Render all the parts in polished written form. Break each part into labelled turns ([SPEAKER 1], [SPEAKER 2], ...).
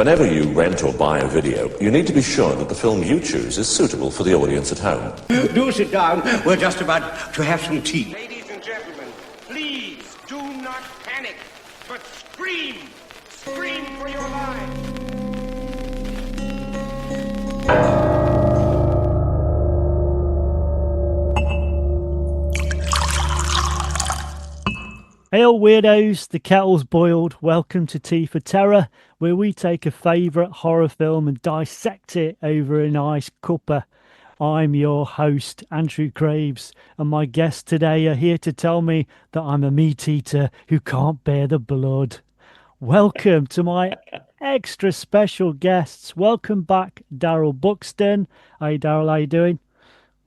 [SPEAKER 1] Whenever you rent or buy a video, you need to be sure that the film you choose is suitable for the audience at home.
[SPEAKER 2] Do sit down. We're just about to have some tea.
[SPEAKER 3] Ladies and gentlemen, please do not panic, but scream. Scream for your lives.
[SPEAKER 4] Hey all weirdos, the kettle's boiled. Welcome to Tea for Terror, where we take a favourite horror film and dissect it over a nice cuppa. I'm your host, Andrew Graves, and my guests today are here to tell me that I'm a meat eater who can't bear the blood. Welcome to my extra special guests. Welcome back, Darrell Buxton. Hey Darrell, how you doing?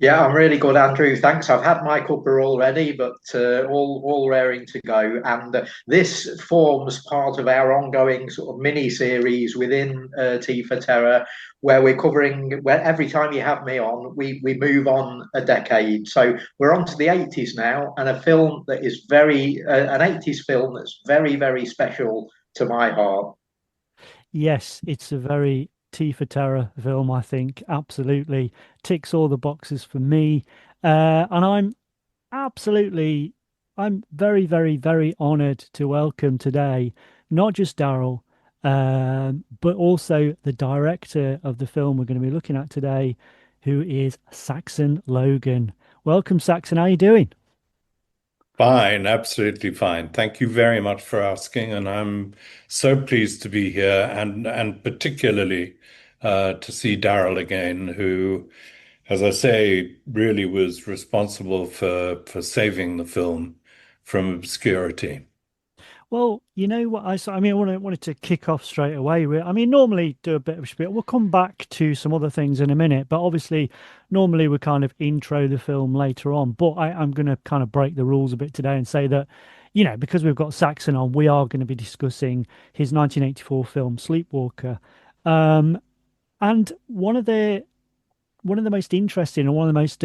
[SPEAKER 5] Yeah, I'm really good, Andrew. Thanks. I've had my cuppa already, but all raring to go. And this forms part of our ongoing sort of mini series within Tea for Terror, where we're covering. Where every time you have me on, we move on a decade. So we're on to the 80s now, and a film that is an 80s film that's very, very special to my heart.
[SPEAKER 4] Yes, it's a very Tea for Terror film, I think. Absolutely ticks all the boxes for me. And I'm very, very, very honored to welcome today not just Darrell, but also the director of the film we're going to be looking at today, who is Saxon Logan. Welcome, Saxon. How are you doing?
[SPEAKER 6] Fine, absolutely fine. Thank you very much for asking, and I'm so pleased to be here, and particularly to see Darrell again, who, as I say, really was responsible for saving the film from obscurity.
[SPEAKER 4] Well, you know what I wanted to kick off straight away with. I mean, normally do a bit of a spiel. We'll come back to some other things in a minute, but obviously, normally we kind of intro the film later on. But I'm going to kind of break the rules a bit today and say that, because we've got Saxon on, we are going to be discussing his 1984 film Sleepwalker, and one of the most interesting and one of the most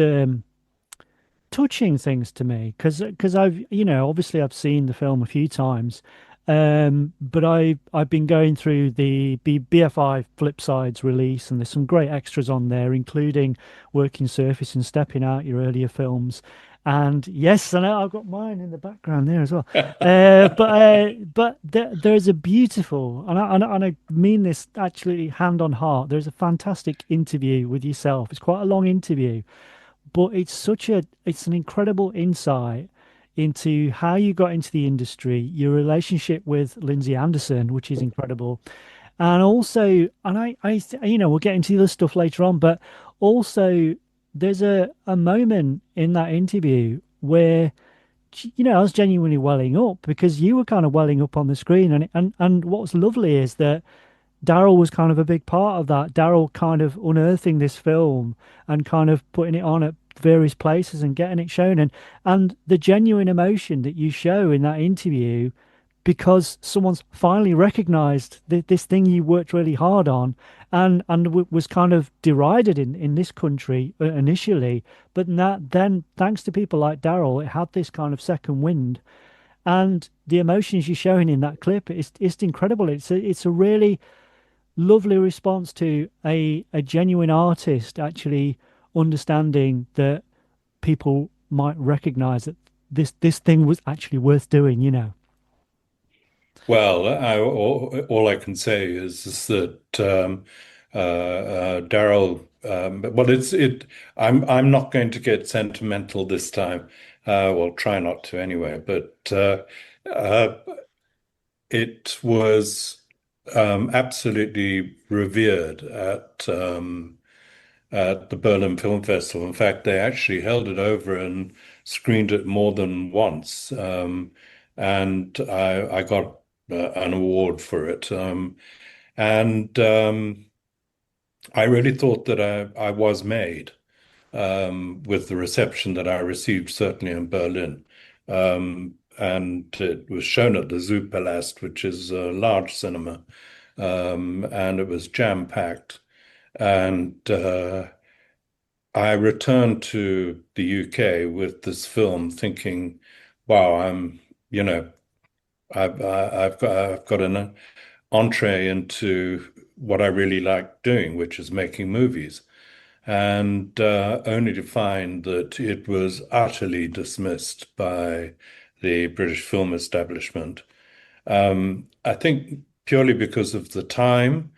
[SPEAKER 4] touching things to me, because obviously I've seen the film a few times, but I've been going through the BFI Flipsides release, and there's some great extras on there, including Working Surface and Stepping Out, your earlier films. And yes, I know I've got mine in the background there as well. But there's a beautiful, and I mean this actually hand on heart. There's a fantastic interview with yourself. It's quite a long interview, but it's an incredible insight into how you got into the industry, your relationship with Lindsay Anderson, which is incredible. And also, and I we'll get into the other stuff later on, but also there's a moment in that interview where, I was genuinely welling up because you were kind of welling up on the screen. And what's lovely is that Darrell was kind of a big part of that. Darrell kind of unearthing this film and kind of putting it on at various places and getting it shown, and the genuine emotion that you show in that interview, because someone's finally recognized this thing you worked really hard on, and was kind of derided in this country initially, but then thanks to people like Darrell, it had this kind of second wind, and the emotions you're showing in that clip, it's incredible. It's a really lovely response to a genuine artist actually understanding that people might recognize that this thing was actually worth doing.
[SPEAKER 6] Well, all I can say is that Darrell. I'm not going to get sentimental this time. Well, try not to anyway. But it was absolutely revered at the Berlin Film Festival. In fact, they actually held it over and screened it more than once. And I got an award for it. And I really thought that I was made with the reception that I received, certainly in Berlin. And it was shown at the Zoopalast, which is a large cinema, and it was jam-packed. And I returned to the UK with this film thinking, wow, I've got an entree into what I really liked doing, which is making movies, and only to find that it was utterly dismissed by the British film establishment. I think purely because of the time.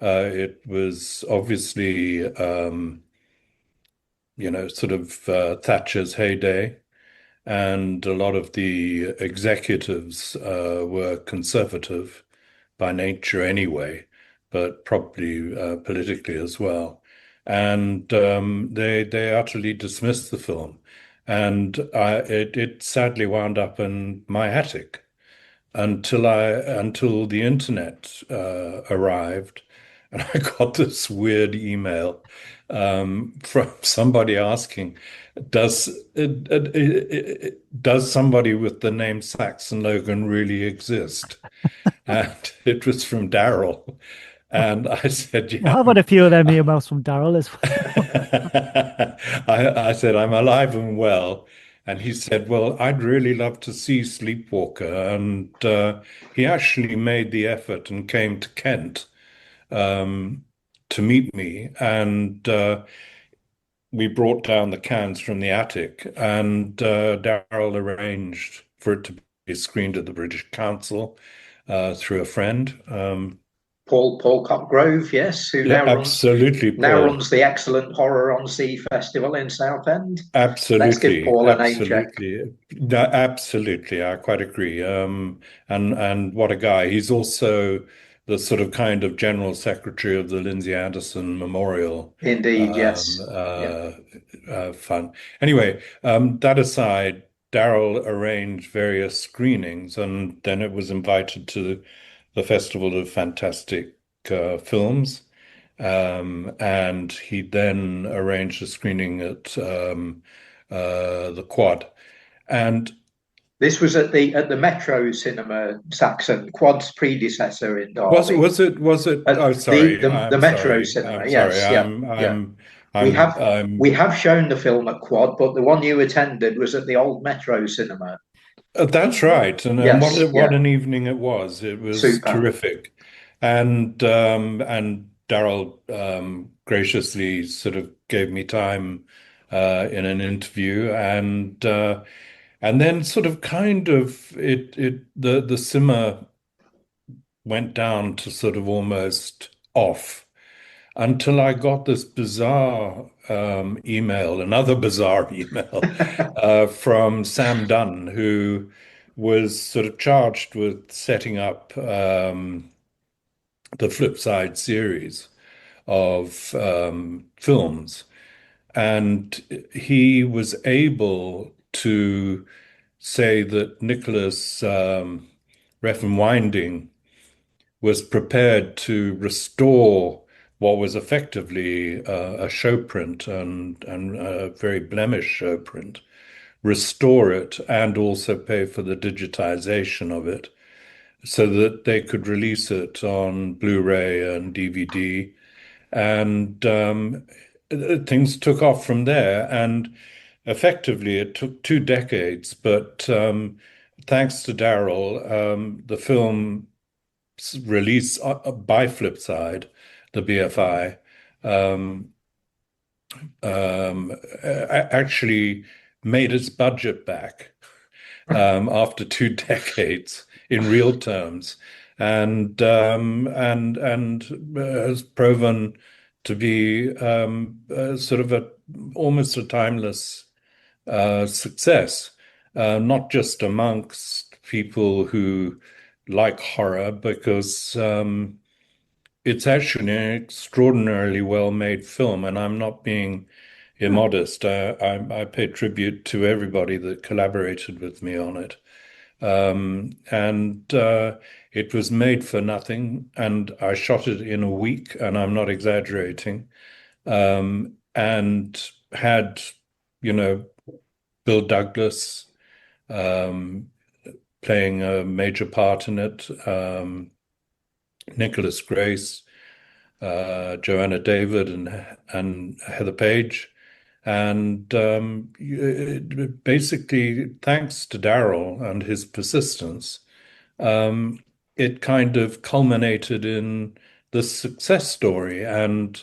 [SPEAKER 6] It was obviously, sort of Thatcher's heyday, and a lot of the executives were conservative by nature anyway, but probably politically as well. And they utterly dismissed the film, and it sadly wound up in my attic until the internet arrived, and I got this weird email from somebody asking, "Does does somebody with the name Saxon Logan really exist?" And it was from Darrell, and I said,
[SPEAKER 4] Yeah,
[SPEAKER 6] "Yeah."
[SPEAKER 4] I've had a few of them emails from Darrell as well.
[SPEAKER 6] I said, "I'm alive and well." And he said, "Well, I'd really love to see Sleepwalker." And he actually made the effort and came to Kent to meet me. And we brought down the cans from the attic. And Darrell arranged for it to be screened at the British Council through a friend.
[SPEAKER 5] Paul Copgrove, yes, who
[SPEAKER 6] Yeah, absolutely,
[SPEAKER 5] now
[SPEAKER 6] Paul.
[SPEAKER 5] runs the excellent Horror on Sea Festival in Southend. Let's give
[SPEAKER 6] Absolutely,
[SPEAKER 5] Paul a name check.
[SPEAKER 6] absolutely, absolutely. I quite agree. And what a guy! He's also the sort of kind of general secretary of the Lindsay Anderson Memorial
[SPEAKER 5] Indeed,
[SPEAKER 6] um,
[SPEAKER 5] yes. Yeah.
[SPEAKER 6] uh, Fund. Anyway, that aside, Darrell arranged various screenings, and then it was invited to the Festival of Fantastic Films. And he then arranged a screening at the Quad. And
[SPEAKER 5] This was at the Metro Cinema, Saxon, Quad's predecessor in Derby.
[SPEAKER 6] was it?
[SPEAKER 5] At
[SPEAKER 6] Oh, sorry,
[SPEAKER 5] the
[SPEAKER 6] I'm
[SPEAKER 5] Metro
[SPEAKER 6] sorry,
[SPEAKER 5] Cinema,
[SPEAKER 6] I'm sorry.
[SPEAKER 5] yes, yeah, yeah. We have we
[SPEAKER 6] I'm.
[SPEAKER 5] have shown the film at Quad, but the one you attended was at the old Metro Cinema.
[SPEAKER 6] That's right, and
[SPEAKER 5] Yes,
[SPEAKER 6] what
[SPEAKER 5] yeah,
[SPEAKER 6] an evening it was! It was
[SPEAKER 5] super.
[SPEAKER 6] terrific, and Darrell graciously sort of gave me time in an interview, and then sort of kind of the simmer went down to sort of almost off until I got this bizarre email, another bizarre email from Sam Dunn, who was sort of charged with setting up the Flipside series of films. And he was able to say that Nicholas Refn Winding was prepared to restore what was effectively a show print and a very blemished show print, restore it and also pay for the digitization of it so that they could release it on Blu-ray and DVD. And things took off from there. And effectively, it took 2 decades, but thanks to Darrell, the film release by Flipside, the BFI, um, actually made its budget back after 2 decades in real terms, and has proven to be sort of almost a timeless success, not just amongst people who like horror, because it's actually an extraordinarily well-made film, and I'm not being immodest. I pay tribute to everybody that collaborated with me on it. And it was made for nothing, and I shot it in a week, and I'm not exaggerating. And had, Bill Douglas playing a major part in it, Nicholas Grace, Joanna David, and Heather Page. And basically, thanks to Darrell and his persistence, it kind of culminated in the success story. And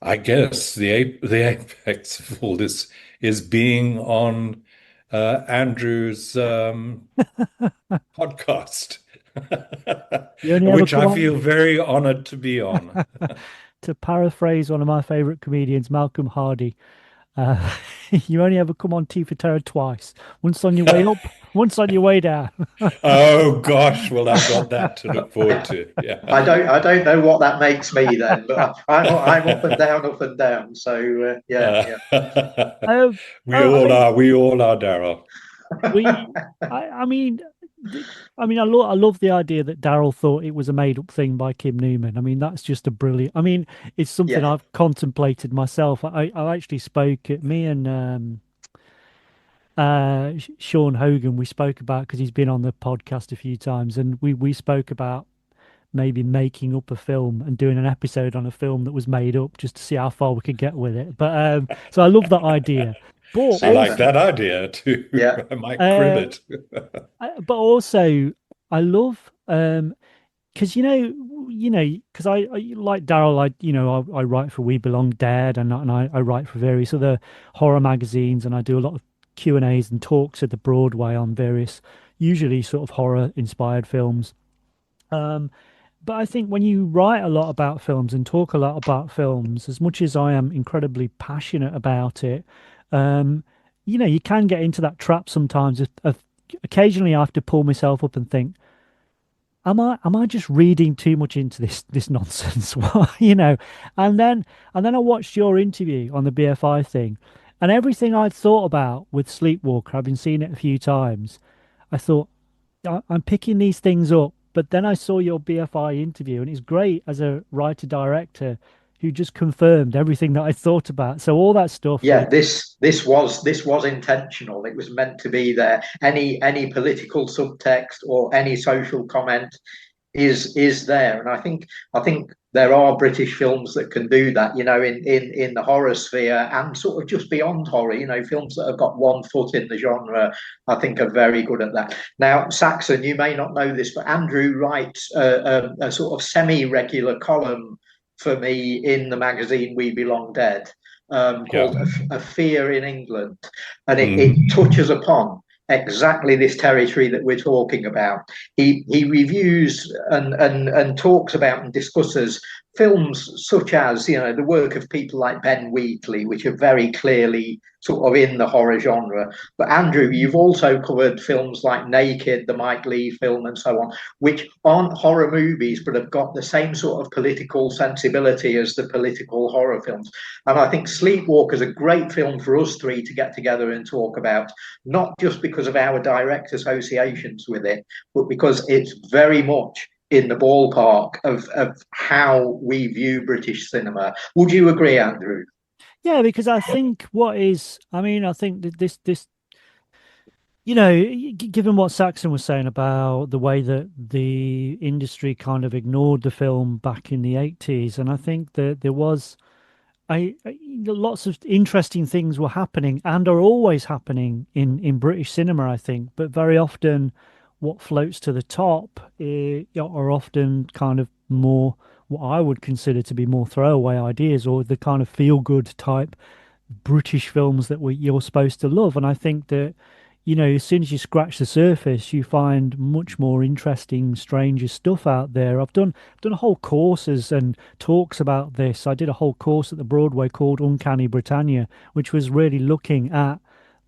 [SPEAKER 6] I guess the apex of all this is being on Andrew's podcast,
[SPEAKER 4] You only ever
[SPEAKER 6] which
[SPEAKER 4] come
[SPEAKER 6] I
[SPEAKER 4] on
[SPEAKER 6] feel very honored to be on.
[SPEAKER 4] to paraphrase one of my favorite comedians, Malcolm Hardy. Uh, you only ever come on Tea for Terror twice. Once on your way up, once on your way down.
[SPEAKER 6] Oh gosh, well, I've got that to look forward to. Yeah.
[SPEAKER 5] I don't know what that makes me then, but I'm up and down. So
[SPEAKER 6] Uh,
[SPEAKER 4] Um,
[SPEAKER 6] we
[SPEAKER 4] I
[SPEAKER 6] all
[SPEAKER 4] mean,
[SPEAKER 6] are, we all are, Darrell.
[SPEAKER 4] we, I mean, I love the idea that Darrell thought it was a made-up thing by Kim Newman. I mean, that's just a brilliant. I mean, it's something
[SPEAKER 5] yeah,
[SPEAKER 4] I've contemplated myself. I actually spoke at me and Sean Hogan. We spoke about because he's been on the podcast a few times, and we spoke about maybe making up a film and doing an episode on a film that was made up just to see how far we could get with it. But so I love that idea. But
[SPEAKER 6] I like
[SPEAKER 5] super.
[SPEAKER 6] that idea too.
[SPEAKER 5] Yeah,
[SPEAKER 6] I might crib
[SPEAKER 4] uh,
[SPEAKER 6] it.
[SPEAKER 4] but also I love because because I like Darrell. I write for We Belong Dead, and I write for various other horror magazines, and I do a lot of Q&As and talks at the Broadway on various, usually sort of horror inspired films. Um, but I think when you write a lot about films and talk a lot about films, as much as I am incredibly passionate about it, um, you can get into that trap sometimes of occasionally I have to pull myself up and think, am I just reading too much into this nonsense? And then I watched your interview on the BFI thing, and everything I'd thought about with Sleepwalker, I've been seeing it a few times. I thought I'm picking these things up, but then I saw your BFI interview, and it's great as a writer director who just confirmed everything that I thought about. So all that stuff,
[SPEAKER 5] yeah.
[SPEAKER 4] like,
[SPEAKER 5] This was intentional. It was meant to be there. Any political subtext or any social comment is there, and I think there are British films that can do that. In the horror sphere and sort of just beyond horror. Films that have got one foot in the genre, I think, are very good at that. Now, Saxon, you may not know this, but Andrew writes a sort of semi-regular column for me in the magazine We Belong Dead,
[SPEAKER 6] Yeah.
[SPEAKER 5] called a Fear in England, and it
[SPEAKER 6] Mhm.
[SPEAKER 5] touches upon exactly this territory that we're talking about. He reviews and talks about and discusses films such as the work of people like Ben Wheatley, which are very clearly sort of in the horror genre. But Andrew, you've also covered films like Naked, the Mike Leigh film, and so on, which aren't horror movies but have got the same sort of political sensibility as the political horror films. And I think Sleepwalker is a great film for us three to get together and talk about, not just because of our direct associations with it, but because it's very much in the ballpark of how we view British cinema. Would you agree, Andrew?
[SPEAKER 4] yeah, because I think I think that this given what Saxon was saying about the way that the industry kind of ignored the film back in the 80s, and I think that there was lots of interesting things were happening and are always happening in British cinema, I think, but very often what floats to the top are often kind of more what I would consider to be more throwaway ideas or the kind of feel good type British films that you're supposed to love. And I think that, as soon as you scratch the surface, you find much more interesting, stranger stuff out there. I've done whole courses and talks about this. I did a whole course at the Broadway called Uncanny Britannia, which was really looking at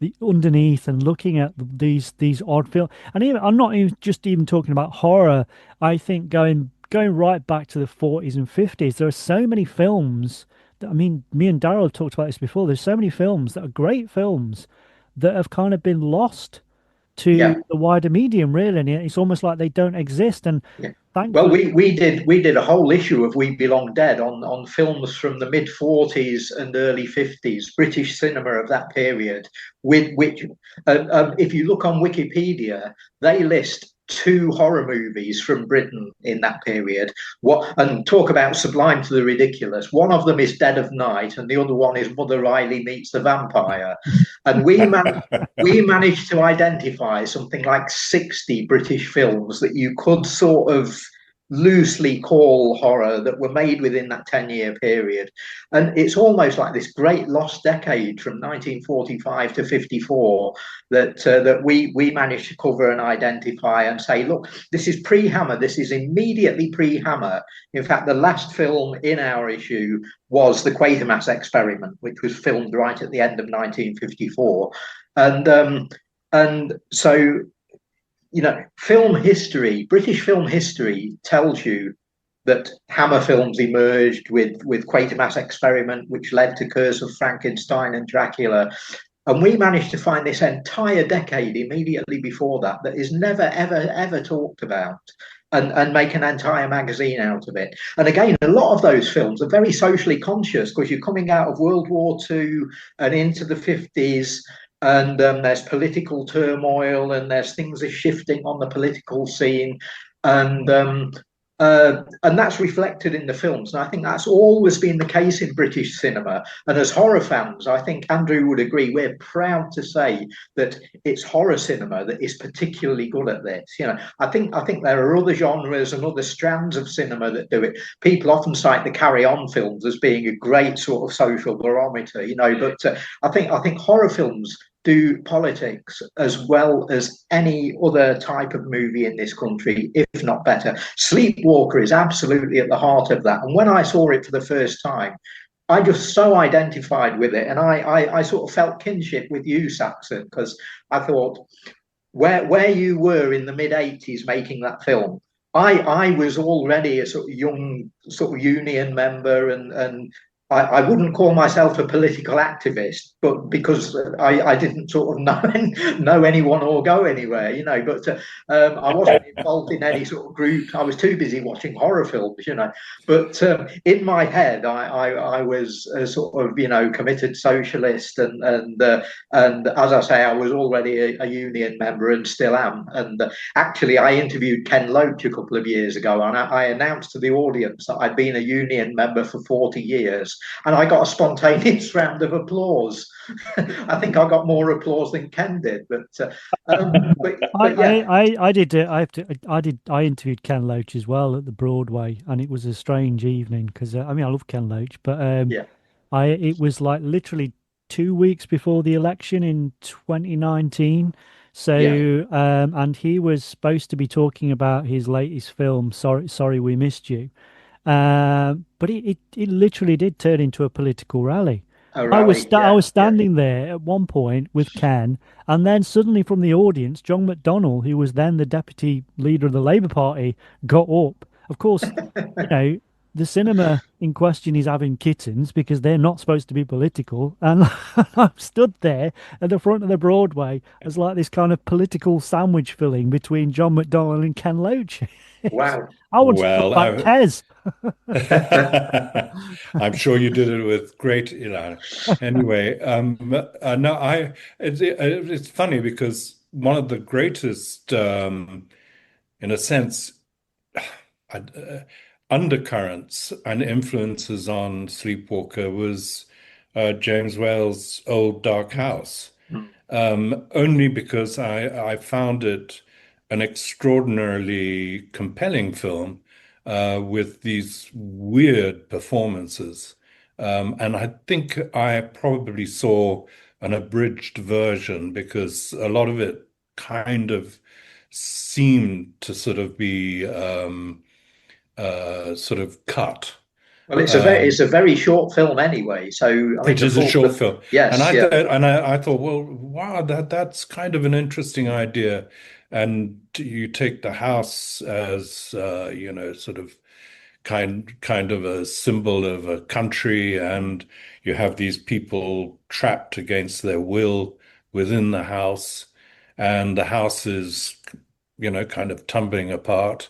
[SPEAKER 4] the underneath and looking at these odd films. And even I'm not even talking about horror. I think going right back to the 40s and 50s, there are so many films that, I mean, me and Darrell talked about this before. There's so many films that are great films that have kind of been lost to
[SPEAKER 5] Yeah.
[SPEAKER 4] the wider medium, really. And it's almost like they don't exist. And
[SPEAKER 5] Yeah. Well,
[SPEAKER 4] thankfully,
[SPEAKER 5] we did a whole issue of We Belong Dead on films from the mid 40s and early 50s, British cinema of that period. With which, if you look on Wikipedia, they list two horror movies from Britain in that period. What and talk about sublime to the ridiculous. One of them is Dead of Night, and the other one is Mother Riley Meets the Vampire. And we managed to identify something like 60 British films that you could sort of loosely call horror that were made within that 10-year period. And it's almost like this great lost decade from 1945 to 54 that we managed to cover and identify and say, look, this is pre-Hammer, this is immediately pre-Hammer. In fact, the last film in our issue was the Quatermass Experiment, which was filmed right at the end of 1954. And so, you know, film history, British film history tells you that Hammer films emerged with Quatermass Experiment, which led to Curse of Frankenstein and Dracula. And we managed to find this entire decade immediately before that that is never, ever, ever talked about. And make an entire magazine out of it. And again, a lot of those films are very socially conscious because you're coming out of World War II and into the 50s, and there's political turmoil and there's things are shifting on the political scene, and that's reflected in the films. And I think that's always been the case in British cinema. And as horror fans, I think Andrew would agree, we're proud to say that it's horror cinema that is particularly good at this. You know, I think there are other genres and other strands of cinema that do it. People often cite the Carry On films as being a great sort of social barometer, you know, but I think horror films do politics as well as any other type of movie in this country, if not better. Sleepwalker is absolutely at the heart of that. And when I saw it for the first time, I just so identified with it. And I sort of felt kinship with you, Saxon, because I thought where you were in the mid-80s making that film, I was already a sort of young sort of union member, and I wouldn't call myself a political activist, but because I didn't sort of know anyone or go anywhere, you know. But I wasn't involved in any sort of group. I was too busy watching horror films, you know. But in my head, I was a sort of, you know, committed socialist, and as I say, I was already a union member and still am. And actually, I interviewed Ken Loach a couple of years ago, and I announced to the audience that I'd been a union member for 40 years. And I got a spontaneous round of applause. I think I got more applause than Ken did, but yeah.
[SPEAKER 4] I interviewed Ken Loach as well at the Broadway, and it was a strange evening because I mean I love Ken Loach, but
[SPEAKER 5] Yeah.
[SPEAKER 4] it was like literally 2 weeks before the election in 2019. So and he was supposed to be talking about his latest film, Sorry We Missed You. But it literally did turn into a political rally.
[SPEAKER 5] A rally,
[SPEAKER 4] I was
[SPEAKER 5] yeah.
[SPEAKER 4] standing there at one point with Ken, and then suddenly from the audience, John McDonnell, who was then the deputy leader of the Labour Party, got up. Of course, you know, the cinema in question is having kittens because they're not supposed to be political. And I'm stood there at the front of the Broadway as like this kind of political sandwich filling between John McDonnell and Ken Loach.
[SPEAKER 5] Wow.
[SPEAKER 4] I want to put back Tez.
[SPEAKER 6] I'm sure you did it with great, you know. Anyway, no, it's funny because one of the greatest, in a sense, undercurrents and influences on Sleepwalker was James Whale's Old Dark House. Only because I found it an extraordinarily compelling film with these weird performances. And I think I probably saw an abridged version because a lot of it kind of seemed to sort of be sort of cut.
[SPEAKER 5] Well, it's a very short film anyway. So I mean,
[SPEAKER 6] It is a short film.
[SPEAKER 5] Yes,
[SPEAKER 6] and I thought, well, wow, that's kind of an interesting idea. And you take the house as you know, sort of kind of a symbol of a country, and you have these people trapped against their will within the house, and the house is, you know, kind of tumbling apart.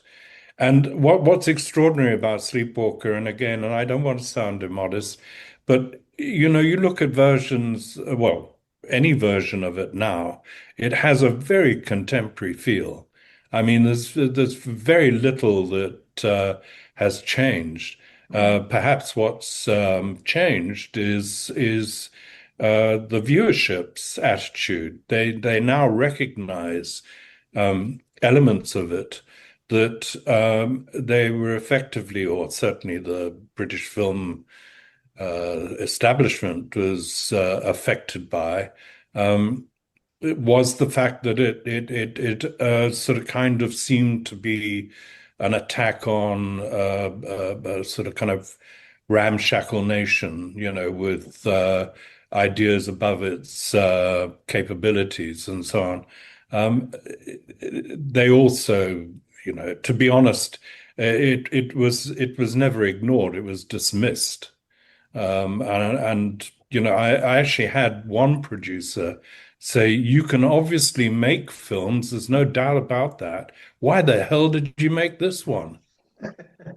[SPEAKER 6] And what's extraordinary about Sleepwalker, and again, and I don't want to sound immodest, but you know, you look at versions, well, any version of it now, it has a very contemporary feel. I mean, there's very little that has changed. Perhaps what's changed is the viewership's attitude. They now recognize elements of it that they were effectively, or certainly the British film establishment was affected by, it was the fact that it sort of kind of seemed to be an attack on a sort of kind of ramshackle nation, with ideas above its capabilities and so on. They also, to be honest, it was never ignored. It was dismissed. I actually had one producer say, "You can obviously make films. There's no doubt about that. Why the hell did you make this one?"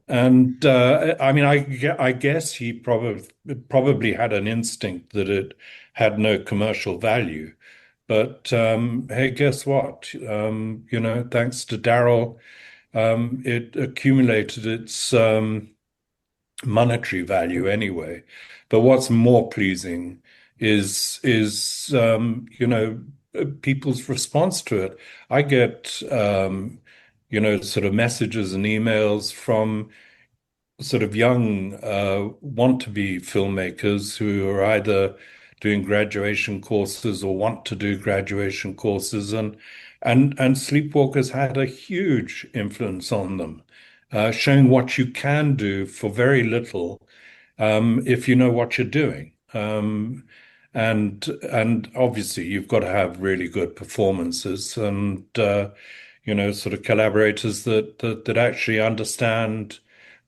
[SPEAKER 6] And I mean, I guess he probably had an instinct that it had no commercial value. But hey, guess what? Thanks to Darrell, it accumulated its monetary value anyway. But what's more pleasing is people's response to it. I get sort of messages and emails from sort of young want-to-be filmmakers who are either doing graduation courses or want to do graduation courses, and Sleepwalkers had a huge influence on them, showing what you can do for very little if you know what you're doing. And obviously you've got to have really good performances and sort of collaborators that actually understand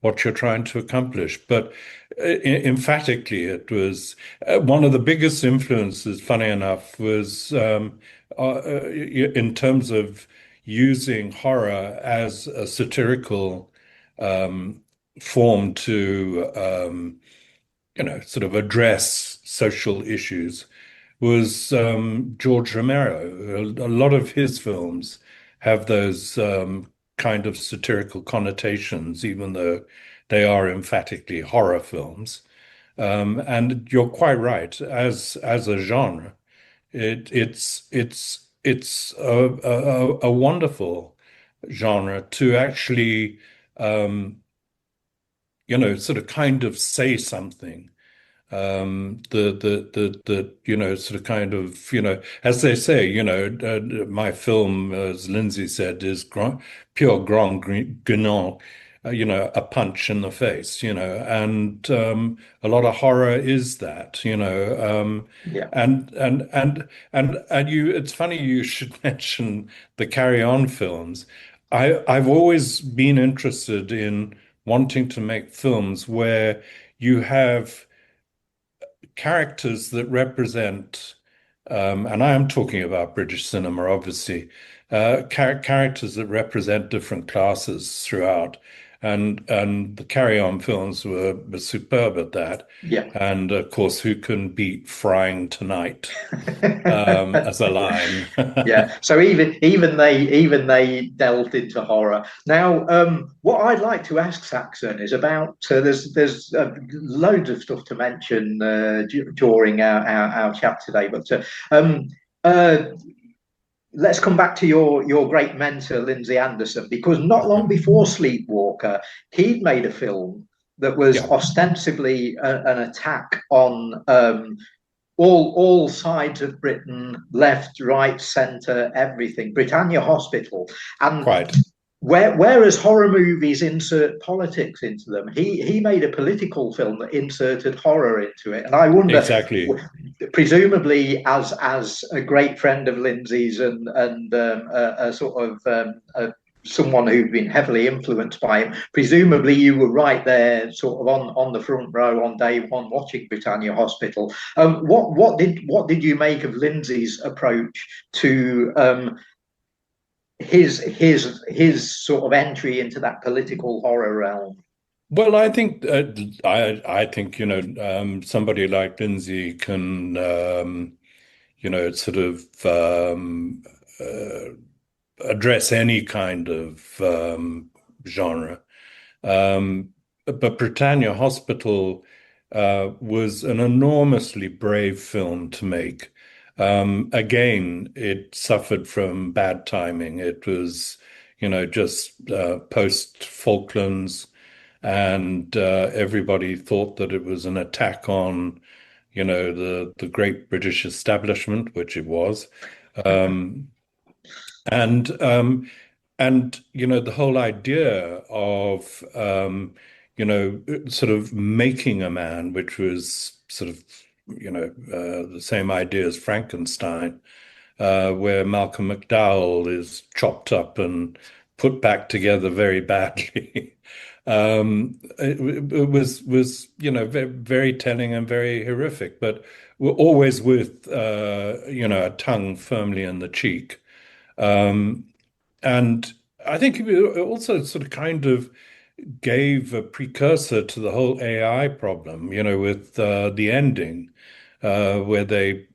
[SPEAKER 6] what you're trying to accomplish. But emphatically, it was one of the biggest influences, funny enough, was in terms of using horror as a satirical form to sort of address social issues, was George Romero. A lot of his films have those kind of satirical connotations, even though they are emphatically horror films. And you're quite right. As a genre, it's a wonderful genre to actually sort of kind of say something sort of kind of, as they say, my film, as Lindsay said, is pure grand guignol, a punch in the face, and a lot of horror is that,
[SPEAKER 5] Yeah.
[SPEAKER 6] and it's funny you should mention the Carry On films. I've always been interested in wanting to make films where you have characters that represent, and I am talking about British cinema, obviously, characters that represent different classes throughout. And the Carry On films were superb at that.
[SPEAKER 5] Yeah.
[SPEAKER 6] And of course, who can beat Frying Tonight as a line?
[SPEAKER 5] Yeah. So even they delved into horror. Now, what I'd like to ask Saxon is about there's loads of stuff to mention during our chat today, but let's come back to your great mentor, Lindsay Anderson, because not long before Sleepwalker, he'd made a film that was ostensibly an attack on all sides of Britain, left, right, centre, everything. Britannia Hospital, and
[SPEAKER 6] Quite.
[SPEAKER 5] Whereas horror movies insert politics into them, he made a political film that inserted horror into it. And I wonder,
[SPEAKER 6] Exactly.
[SPEAKER 5] presumably, as a great friend of Lindsay's and a sort of someone who'd been heavily influenced by him, presumably you were right there, sort of on the front row on day one, watching Britannia Hospital. What did you make of Lindsay's approach to his sort of entry into that political horror realm?
[SPEAKER 6] Well, I think I think somebody like Lindsay can sort of address any kind of genre. But Britannia Hospital was an enormously brave film to make. Again, it suffered from bad timing. It was, just post Falklands, and everybody thought that it was an attack on, the great British establishment, which it was. Um, and the whole idea of sort of making a man, which was sort of the same idea as Frankenstein, where Malcolm McDowell is chopped up and put back together very badly. It was very, very telling and very horrific, but we're always with a tongue firmly in the cheek. Um, and I think it also sort of kind of gave a precursor to the whole AI problem, with the ending, where they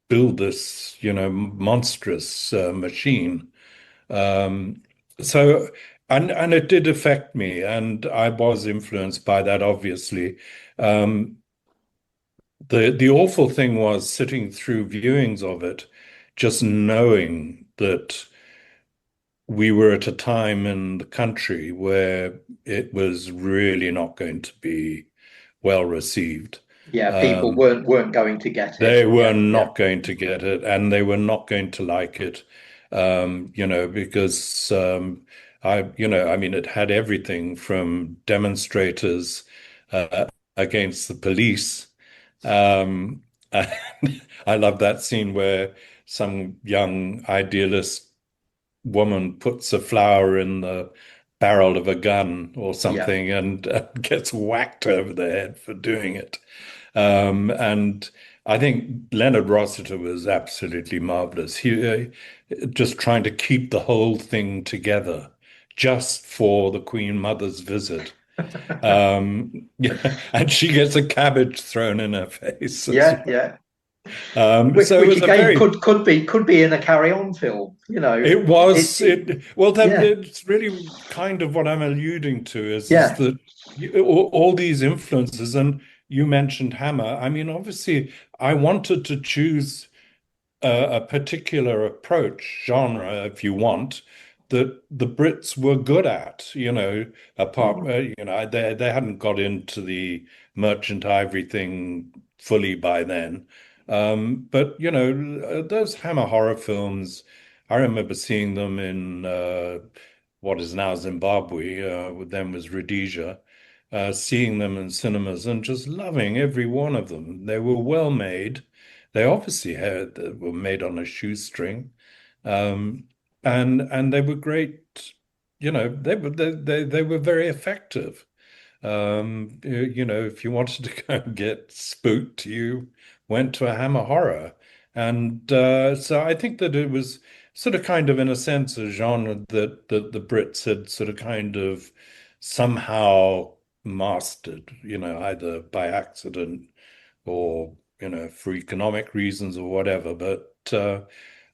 [SPEAKER 6] build this, monstrous machine. Um, so, and it did affect me, and I was influenced by that, obviously. Um, the awful thing was sitting through viewings of it, just knowing that we were at a time in the country where it was really not going to be well received.
[SPEAKER 5] Yeah, people
[SPEAKER 6] Um,
[SPEAKER 5] weren't going to get it.
[SPEAKER 6] they were
[SPEAKER 5] Yeah, yeah.
[SPEAKER 6] not going to get it, and they were not going to like it, because I mean, it had everything from demonstrators uh, against the police. Um, and I love that scene where some young idealist woman puts a flower in the barrel of a gun or
[SPEAKER 5] Yeah.
[SPEAKER 6] something and gets whacked over the head for doing it. And I think Leonard Rossiter was absolutely marvelous. He just trying to keep the whole thing together just for the Queen Mother's visit. Yeah, and she gets a cabbage thrown in her face as
[SPEAKER 5] Yeah,
[SPEAKER 6] well.
[SPEAKER 5] yeah.
[SPEAKER 6] So it
[SPEAKER 5] Which
[SPEAKER 6] was a
[SPEAKER 5] again
[SPEAKER 6] very
[SPEAKER 5] could be in a carry-on film.
[SPEAKER 6] It
[SPEAKER 5] It,
[SPEAKER 6] was
[SPEAKER 5] it
[SPEAKER 6] it well that
[SPEAKER 5] yeah,
[SPEAKER 6] it's really kind of what I'm alluding to is
[SPEAKER 5] yeah.
[SPEAKER 6] that all these influences, and you mentioned Hammer. I mean, obviously, I wanted to choose a particular approach, genre, if you want, that the Brits were good at, apart, they hadn't got into the merchant ivory thing fully by then. But, those Hammer horror films, I remember seeing them in what is now Zimbabwe, with them was Rhodesia, seeing them in cinemas and just loving every one of them. They were well made. They obviously were made on a shoestring, um, and they were great. They were very effective. If you wanted to go and get spooked, you went to a Hammer Horror, and so I think that it was sort of kind of in a sense a genre that the Brits had sort of kind of somehow mastered, either by accident or for economic reasons or whatever. But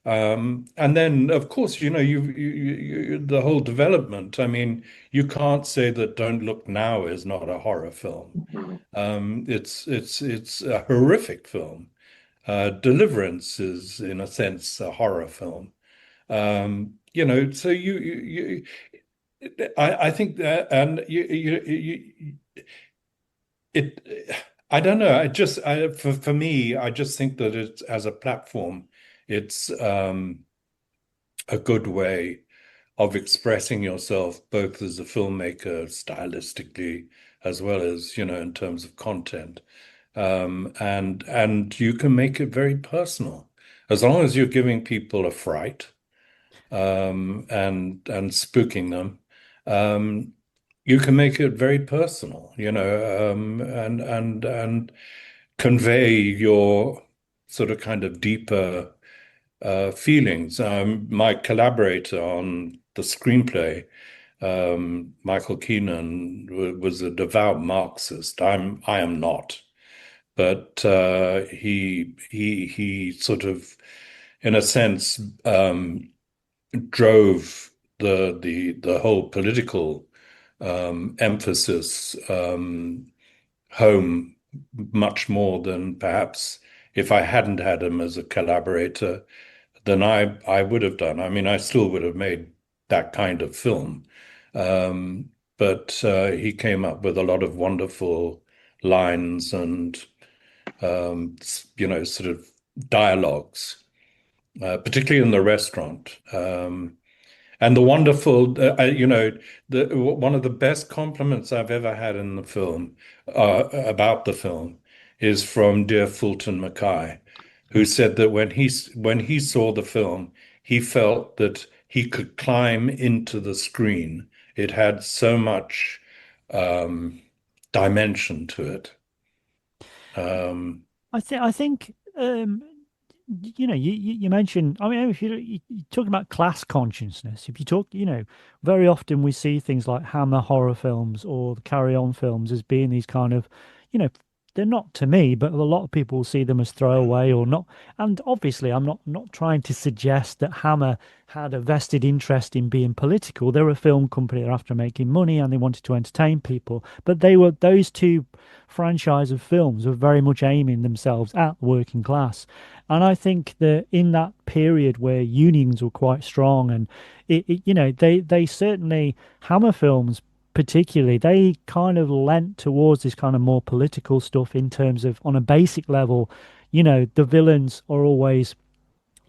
[SPEAKER 6] and then of course the whole development. I mean, you can't say that Don't Look Now is not a horror film. It's a horrific film. Deliverance is in a sense a horror film. So I think that, and it, I don't know. For me, I just think that it's as a platform, it's a good way of expressing yourself, both as a filmmaker, stylistically, as well as, in terms of content. And you can make it very personal, as long as you're giving people a fright, and spooking them. Um, you can make it very personal, and convey your sort of kind of deeper feelings. My collaborator on the screenplay, Michael Keenan, was a devout Marxist. I am not, but he sort of, in a sense, drove the whole political emphasis home much more than perhaps if I hadn't had him as a collaborator than I would have done. I mean, I still would have made that kind of film. But he came up with a lot of wonderful lines and sort of dialogues, particularly in the restaurant. And the wonderful, one of the best compliments I've ever had in the film, about the film, is from dear Fulton Mackay, who said that when he saw the film, he felt that he could climb into the screen. It had so much dimension to it.
[SPEAKER 4] I think you mentioned, I mean, if you talk about class consciousness, if you talk, very often we see things like Hammer horror films or the Carry On films as being these kind of, they're not to me, but a lot of people will see them as throwaway or not. And obviously, I'm not trying to suggest that Hammer had a vested interest in being political. They're a film company. They're after making money and they wanted to entertain people. But those two franchise of films were very much aiming themselves at the working class. And I think that in that period where unions were quite strong, and they certainly, Hammer films particularly, they kind of lent towards this kind of more political stuff in terms of, on a basic level, the villains are always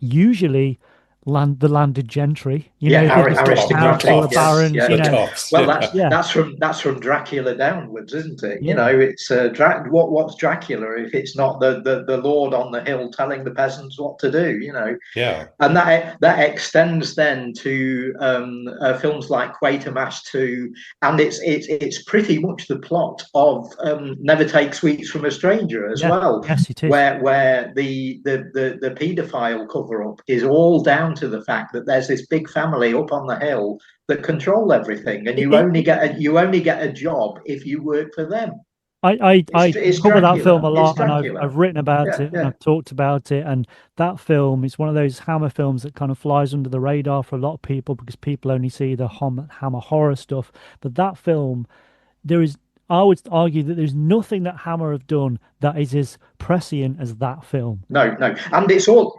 [SPEAKER 4] usually the landed gentry,
[SPEAKER 5] aristocratic,
[SPEAKER 4] or barons,
[SPEAKER 5] yeah.
[SPEAKER 6] The tops.
[SPEAKER 5] Well,
[SPEAKER 6] Yeah.
[SPEAKER 5] that's from Dracula downwards, isn't it?
[SPEAKER 4] Yeah.
[SPEAKER 5] It's what's Dracula if it's not the lord on the hill telling the peasants what to do?
[SPEAKER 6] Yeah.
[SPEAKER 5] And that extends then to films like Quatermass 2, and it's pretty much the plot of Never Take Sweets from a Stranger as well.
[SPEAKER 4] Yes, it is.
[SPEAKER 5] Where the paedophile cover up is all down to the fact that there's this big family up on the hill that control everything, and you only get a job if you work for them.
[SPEAKER 4] I cover that film a lot, and I've written about it, and I've talked about it. And that film is one of those Hammer films that kind of flies under the radar for a lot of people because people only see the Hammer horror stuff. But that film, I would argue that there's nothing that Hammer have done that is as prescient as that film.
[SPEAKER 5] No, and it's also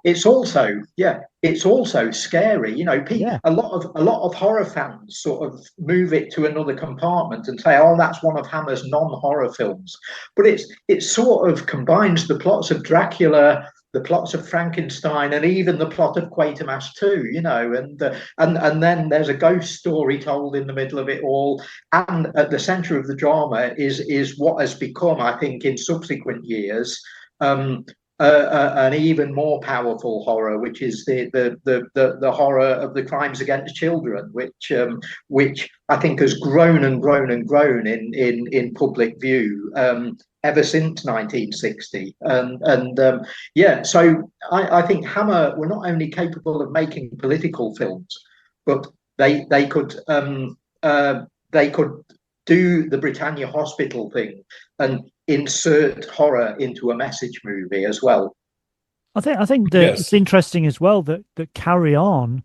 [SPEAKER 5] scary. A lot of horror fans sort of move it to another compartment and say, "Oh, that's one of Hammer's non-horror films," but it sort of combines the plots of Dracula, the plots of Frankenstein, and even the plot of Quatermass 2, and then there's a ghost story told in the middle of it all, and at the centre of the drama is what has become, I think, in subsequent years, an even more powerful horror, which is the horror of the crimes against children, which I think has grown and grown and grown in public view ever since 1960. So I think Hammer were not only capable of making political films, but they could do the Britannia Hospital thing and insert horror into a message movie as well.
[SPEAKER 4] I think that It's interesting as well that Carry On,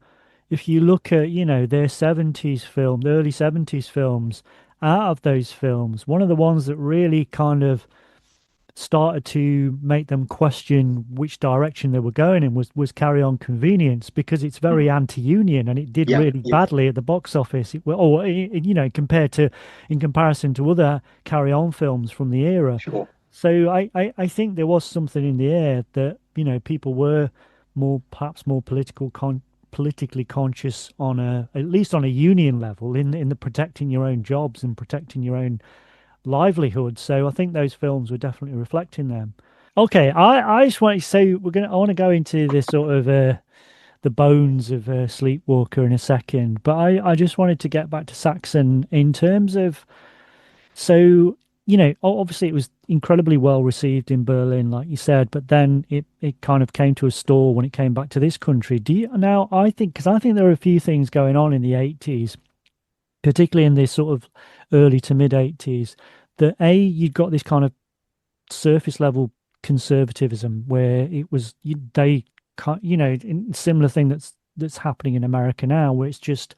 [SPEAKER 4] if you look at their 70s film, the early 70s films, out of those films, one of the ones that really kind of started to make them question which direction they were going in was Carry On Convenience, because it's very anti-union and it did really badly at the box office. In comparison to other Carry On films from the era.
[SPEAKER 5] Sure.
[SPEAKER 4] So I think there was something in the air that people were perhaps more politically conscious at least on a union level in the protecting your own jobs and protecting your own livelihood. So I think those films were definitely reflecting them. Okay, I just want to say I want to go into this sort of the bones of Sleepwalker in a second, but I just wanted to get back to Saxon in terms of, so obviously it was incredibly well received in Berlin, like you said, but then it kind of came to a stall when it came back to this country. I think there are a few things going on in the 80s, particularly in this sort of early to mid 80s, that you'd got this kind of surface level conservatism where it was similar thing that's happening in America now, where it's just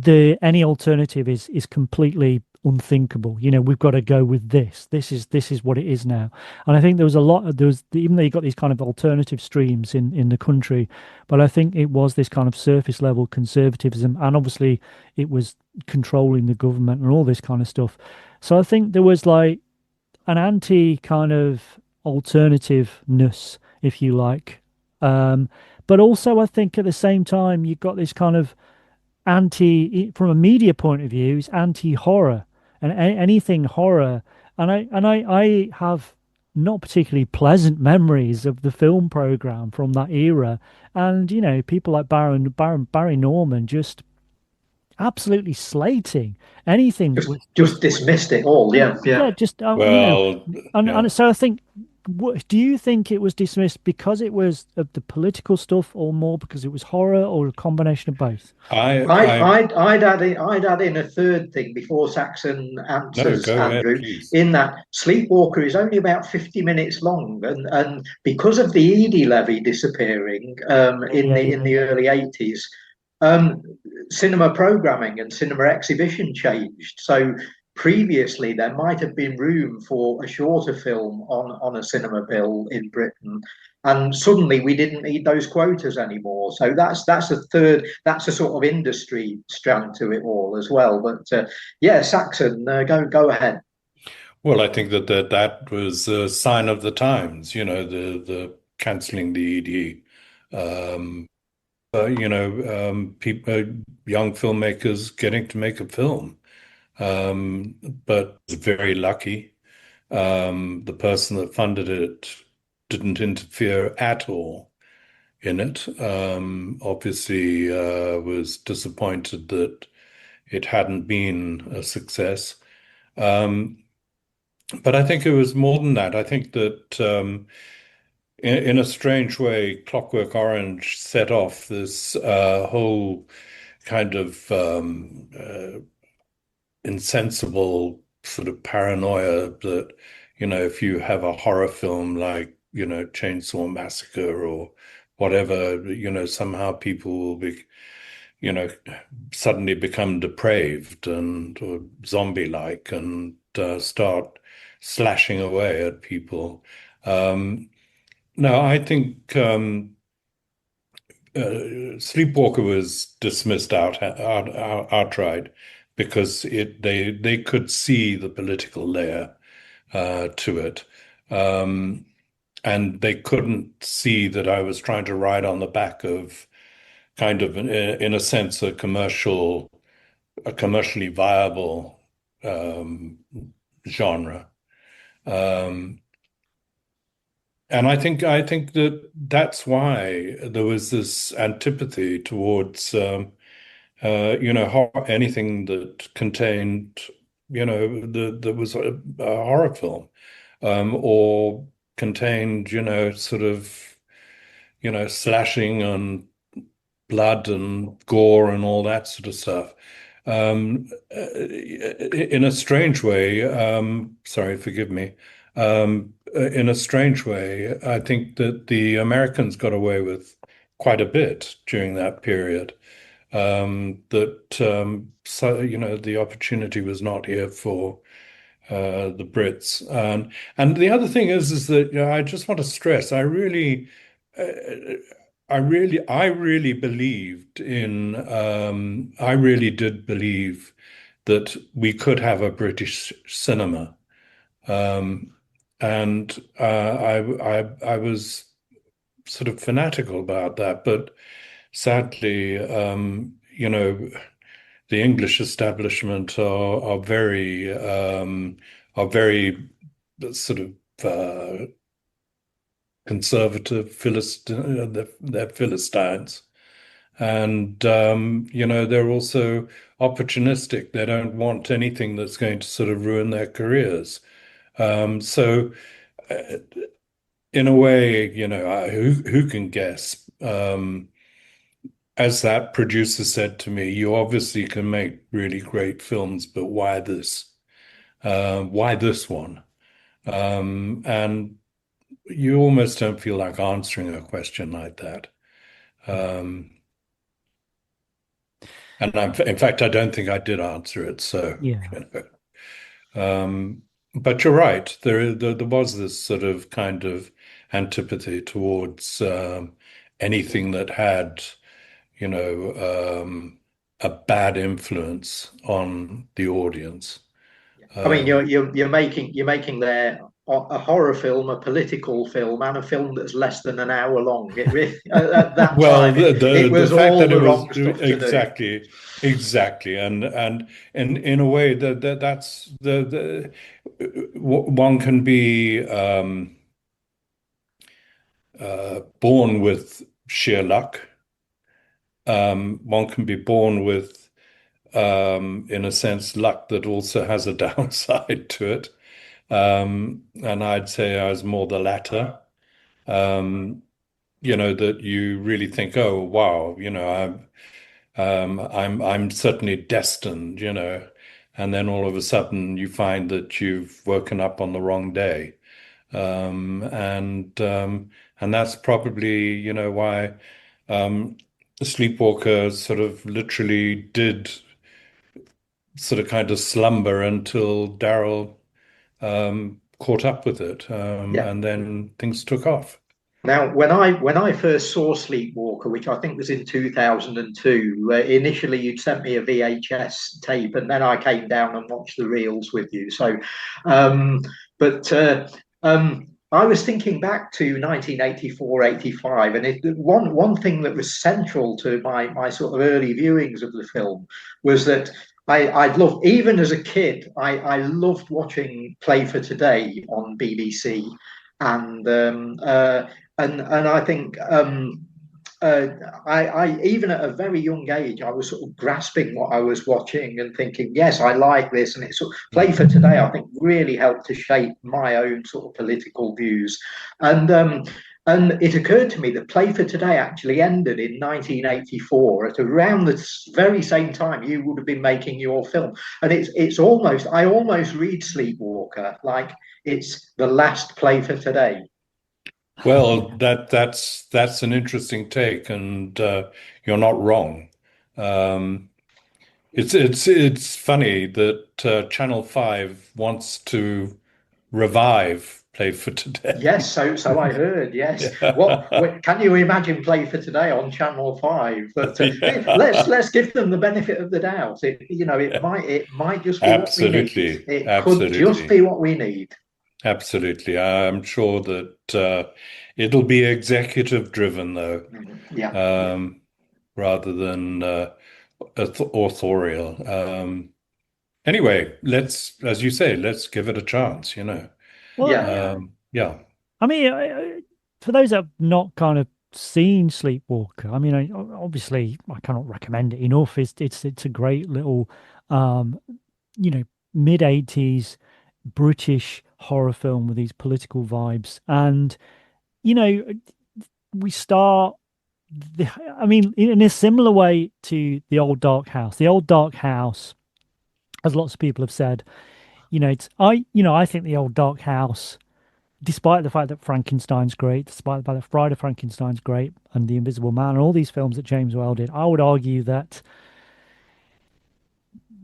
[SPEAKER 4] any alternative is completely unthinkable. We've got to go with this. This is what it is now. And I think there was a lot of there was even though you got these kind of alternative streams in the country, but I think it was this kind of surface level conservatism, and obviously it was controlling the government and all this kind of stuff. So I think there was like an anti kind of alternativeness, if you like. Um, but also I think at the same time you've got this kind of from a media point of view, it's anti-horror and anything horror. And I have not particularly pleasant memories of the film program from that era. And people like Barry Norman just absolutely slating anything that
[SPEAKER 5] Just dismissed it all. Yeah,
[SPEAKER 4] yeah,
[SPEAKER 5] yeah.
[SPEAKER 4] just
[SPEAKER 6] Well, yeah.
[SPEAKER 4] and so I think, do you think it was dismissed because it was of the political stuff, or more because it was horror, or a combination of both?
[SPEAKER 6] I
[SPEAKER 5] I'd add in a third thing before Saxon
[SPEAKER 6] no,
[SPEAKER 5] answers,
[SPEAKER 6] go ahead,
[SPEAKER 5] Andrew.
[SPEAKER 6] please.
[SPEAKER 5] In that Sleepwalker is only about 50 minutes long, and because of the Edie levy disappearing in
[SPEAKER 4] Yeah,
[SPEAKER 5] the early 80s, um, cinema programming and cinema exhibition changed. So previously there might have been room for a shorter film on a cinema bill in Britain, and suddenly we didn't need those quotas anymore. So that's a sort of industry strand to it all as well. But yeah, Saxon, go ahead.
[SPEAKER 6] Well, I think that was a sign of the times, the canceling the ED. People, young filmmakers getting to make a film. But very lucky. The person that funded it didn't interfere at all in it. Obviously, was disappointed that it hadn't been a success. Um, but I think it was more than that. I think that in a strange way, Clockwork Orange set off this whole kind of insensible sort of paranoia that, if you have a horror film like, Chainsaw Massacre or whatever, somehow people will be, you know, suddenly become depraved and or zombie-like and start slashing away at people. Um, no, I think Sleepwalker was dismissed outright because they could see the political layer to it, and they couldn't see that I was trying to ride on the back of kind of, in a sense, a commercially viable genre. Um, and I think that that's why there was this antipathy towards anything that contained, that was a horror film, or contained, sort of, slashing and blood and gore and all that sort of stuff. In a strange way, sorry, forgive me. In a strange way, I think that the Americans got away with quite a bit during that period. So the opportunity was not here for the Brits. And the other thing is that, I just want to stress, uh, I really believed in, I really did believe that we could have a British cinema. Um, and I was sort of fanatical about that, but sadly, the English establishment are very sort of conservative, they're Philistines, and they're also opportunistic. They don't want anything that's going to sort of ruin their careers. So, uh, in a way, who can guess? As that producer said to me, you obviously can make really great films, but why this? Why this one? And you almost don't feel like answering a question like that. Um, and in fact, I don't think I did answer it. So,
[SPEAKER 4] Yeah.
[SPEAKER 6] But you're right. There was this sort of kind of antipathy towards anything that had, you know, a bad influence on the audience.
[SPEAKER 5] I mean,
[SPEAKER 6] Um,
[SPEAKER 5] you're making there a horror film, a political film, and a film that's less than an hour long. It really, at that
[SPEAKER 6] well,
[SPEAKER 5] time, it
[SPEAKER 6] the
[SPEAKER 5] was
[SPEAKER 6] fact
[SPEAKER 5] all
[SPEAKER 6] that it
[SPEAKER 5] the
[SPEAKER 6] was
[SPEAKER 5] wrong stuff to do.
[SPEAKER 6] exactly, and in a way that's one can be born with sheer luck. One can be born with, in a sense, luck that also has a downside to it. And I'd say I was more the latter. Um, that you really think, oh wow, I'm certainly destined, and then all of a sudden you find that you've woken up on the wrong day. And that's probably, why Sleepwalker sort of literally did sort of kind of slumber until Darrell caught up with it,
[SPEAKER 5] Yeah.
[SPEAKER 6] and then things took off.
[SPEAKER 5] Now, when I first saw Sleepwalker, which I think was in 2002, initially you'd sent me a VHS tape, and then I came down and watched the reels with you. So, um, but I was thinking back to 1984, 85, and one thing that was central to my sort of early viewings of the film was that I'd loved, even as a kid, I loved watching Play for Today on BBC, and and I think uh, I even at a very young age, I was sort of grasping what I was watching and thinking, yes, I like this, and it's sort of Play for Today. I think really helped to shape my own sort of political views, and um, and it occurred to me that Play for Today actually ended in 1984 at around the very same time you would have been making your film, and it's almost I almost read Sleepwalker like it's the last Play for Today.
[SPEAKER 6] Well, that's an interesting take, and you're not wrong. Um, it's funny that Channel 5 wants to revive Play for Today.
[SPEAKER 5] Yes, so I heard. Yes,
[SPEAKER 6] Yeah.
[SPEAKER 5] what can you imagine Play for Today on Channel 5? But
[SPEAKER 6] Yeah.
[SPEAKER 5] let's give them the benefit of the doubt. It might just be what we need.
[SPEAKER 6] Absolutely.
[SPEAKER 5] It could just
[SPEAKER 6] Absolutely.
[SPEAKER 5] be what we need.
[SPEAKER 6] Absolutely. I'm sure that it'll be executive driven though,
[SPEAKER 5] Mhm. Yeah, yeah,
[SPEAKER 6] um, rather than authorial. Anyway, as you say, let's give it a chance.
[SPEAKER 4] Well,
[SPEAKER 5] yeah.
[SPEAKER 6] Yeah.
[SPEAKER 4] I mean, for those that have not kind of seen Sleepwalker, I mean, obviously, I cannot recommend it enough. It's a great little, um, you know, mid-80s British horror film with these political vibes, and you know, we start. I mean, in a similar way to the old Dark House. The old Dark House, as lots of people have said, I think the old Dark House, despite the fact that Frankenstein's great, despite the fact that Friday Frankenstein's great, and The Invisible Man, and all these films that James Whale did, I would argue that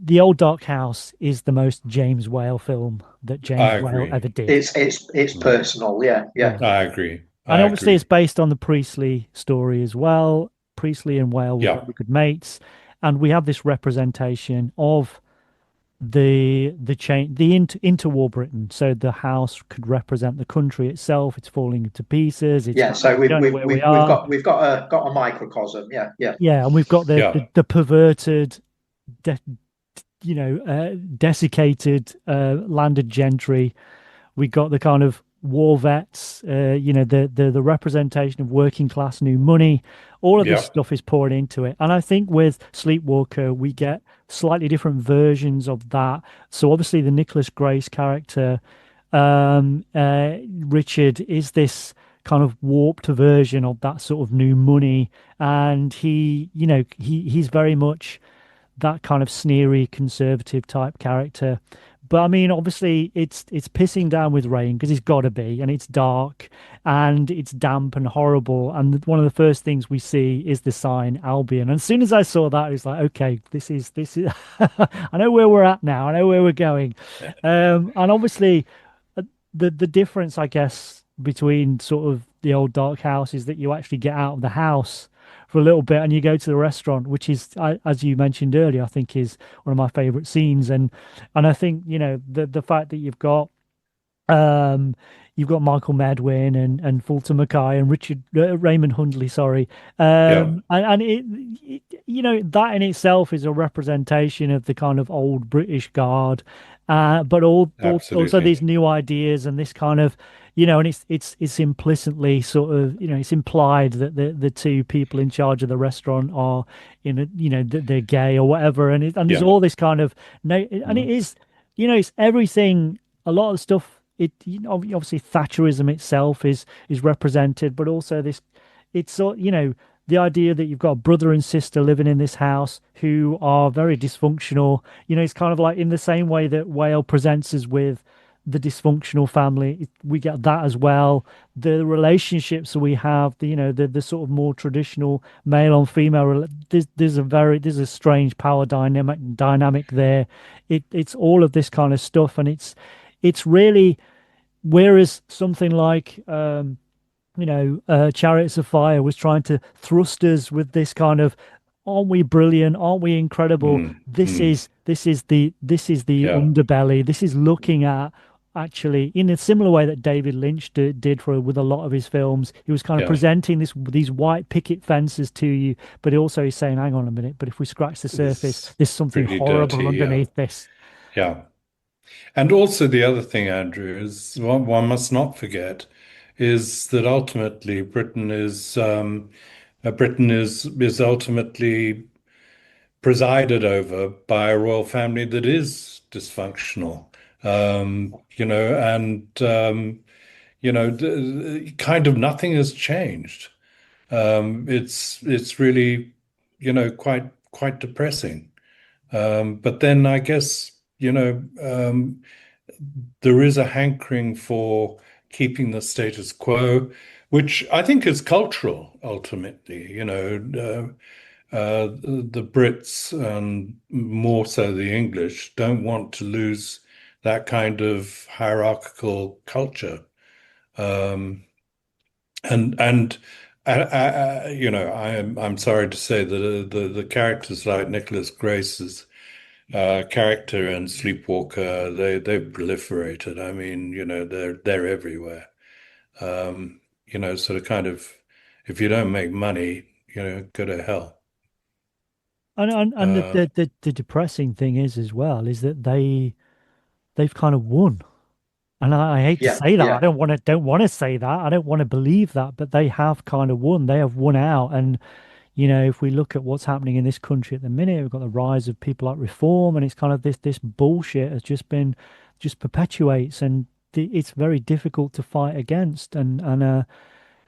[SPEAKER 4] The Old Dark House is the most James Whale film that James
[SPEAKER 6] I
[SPEAKER 4] Whale
[SPEAKER 6] agree.
[SPEAKER 4] ever did.
[SPEAKER 5] It's
[SPEAKER 6] Mm.
[SPEAKER 5] personal. Yeah, yeah,
[SPEAKER 4] Yeah.
[SPEAKER 6] I agree.
[SPEAKER 4] And
[SPEAKER 6] I
[SPEAKER 4] obviously it's
[SPEAKER 6] agree.
[SPEAKER 4] based on the Priestley story as well. Priestley and Whale were
[SPEAKER 6] Yeah.
[SPEAKER 4] very good mates. And we have this representation of the interwar Britain. So the house could represent the country itself. It's falling into pieces. It's
[SPEAKER 5] yeah. So
[SPEAKER 4] we don't know where we
[SPEAKER 5] we've
[SPEAKER 4] are.
[SPEAKER 5] got a microcosm. Yeah, yeah,
[SPEAKER 4] Yeah, and we've got the
[SPEAKER 6] Yeah.
[SPEAKER 4] the, the perverted, desiccated landed gentry. We got the kind of war vets, the representation of working class new money. All of this
[SPEAKER 6] Yeah.
[SPEAKER 4] stuff is poured into it. And I think with Sleepwalker, we get slightly different versions of that. So obviously the Nicholas Grace character, Richard, is this kind of warped version of that sort of new money. And he's very much that kind of sneery conservative type character. But I mean, obviously, it's pissing down with rain because it's got to be, and it's dark and it's damp and horrible. And one of the first things we see is the sign Albion. And as soon as I saw that, it was like, okay, this is. I know where we're at now. I know where we're going. And obviously, the difference, I guess, between sort of the old dark house is that you actually get out of the house for a little bit and you go to the restaurant, which is, as you mentioned earlier, I think is one of my favorite scenes. And I think, the fact that um, you've got Michael Medwin and Fulton Mackay and Richard Raymond Hundley, sorry.
[SPEAKER 6] Yeah,
[SPEAKER 4] And that in itself is a representation of the kind of old British Guard, but also
[SPEAKER 6] absolutely.
[SPEAKER 4] these new ideas and this kind of, and it's implicitly sort of, it's implied that the two people in charge of the restaurant are that they're gay or whatever, and there's
[SPEAKER 6] Yeah.
[SPEAKER 4] all this kind of no, and it
[SPEAKER 6] Mm.
[SPEAKER 4] is, it's everything. A lot of the stuff, obviously Thatcherism itself is represented, but also this, it's so, the idea that you've got a brother and sister living in this house who are very dysfunctional. It's kind of like in the same way that Whale presents us with the dysfunctional family, we get that as well. The relationships we have, the sort of more traditional male on female, there's a strange power dynamic there. It's all of this kind of stuff, and it's really, whereas something like Chariots of Fire was trying to thrust us with this kind of, aren't we brilliant? Aren't we incredible?
[SPEAKER 6] Mm.
[SPEAKER 4] This
[SPEAKER 6] Mm.
[SPEAKER 4] is the
[SPEAKER 6] Yeah.
[SPEAKER 4] underbelly. This is looking at, actually, in a similar way that David Lynch did for with a lot of his films. He was kind of
[SPEAKER 6] Yeah.
[SPEAKER 4] presenting these white picket fences to you, but also he's saying, hang on a minute, but if we scratch the surface,
[SPEAKER 6] It's
[SPEAKER 4] there's something
[SPEAKER 6] pretty
[SPEAKER 4] horrible
[SPEAKER 6] dirty. Yeah.
[SPEAKER 4] underneath this.
[SPEAKER 6] Yeah. And also the other thing, Andrew, is one must not forget is that ultimately Britain is ultimately presided over by a royal family that is dysfunctional. Kind of nothing has changed. It's really, quite depressing. But then I guess, there is a hankering for keeping the status quo, which I think is cultural ultimately. The Brits and more so the English don't want to lose that kind of hierarchical culture. Um, and I'm sorry to say that the characters like Nicholas Grace's character and Sleepwalker, they've proliferated. I mean, they're everywhere. Sort of kind of, if you don't make money, go to hell.
[SPEAKER 4] And
[SPEAKER 6] Uh,
[SPEAKER 4] the depressing thing is as well is that they've kind of won. And I hate to
[SPEAKER 5] Yeah,
[SPEAKER 4] say that. I
[SPEAKER 5] yeah.
[SPEAKER 4] don't want to say that. I don't want to believe that, but they have kind of won. They have won out. And if we look at what's happening in this country at the minute, we've got the rise of people like Reform, and it's kind of this bullshit has just perpetuates, and it's very difficult to fight against. And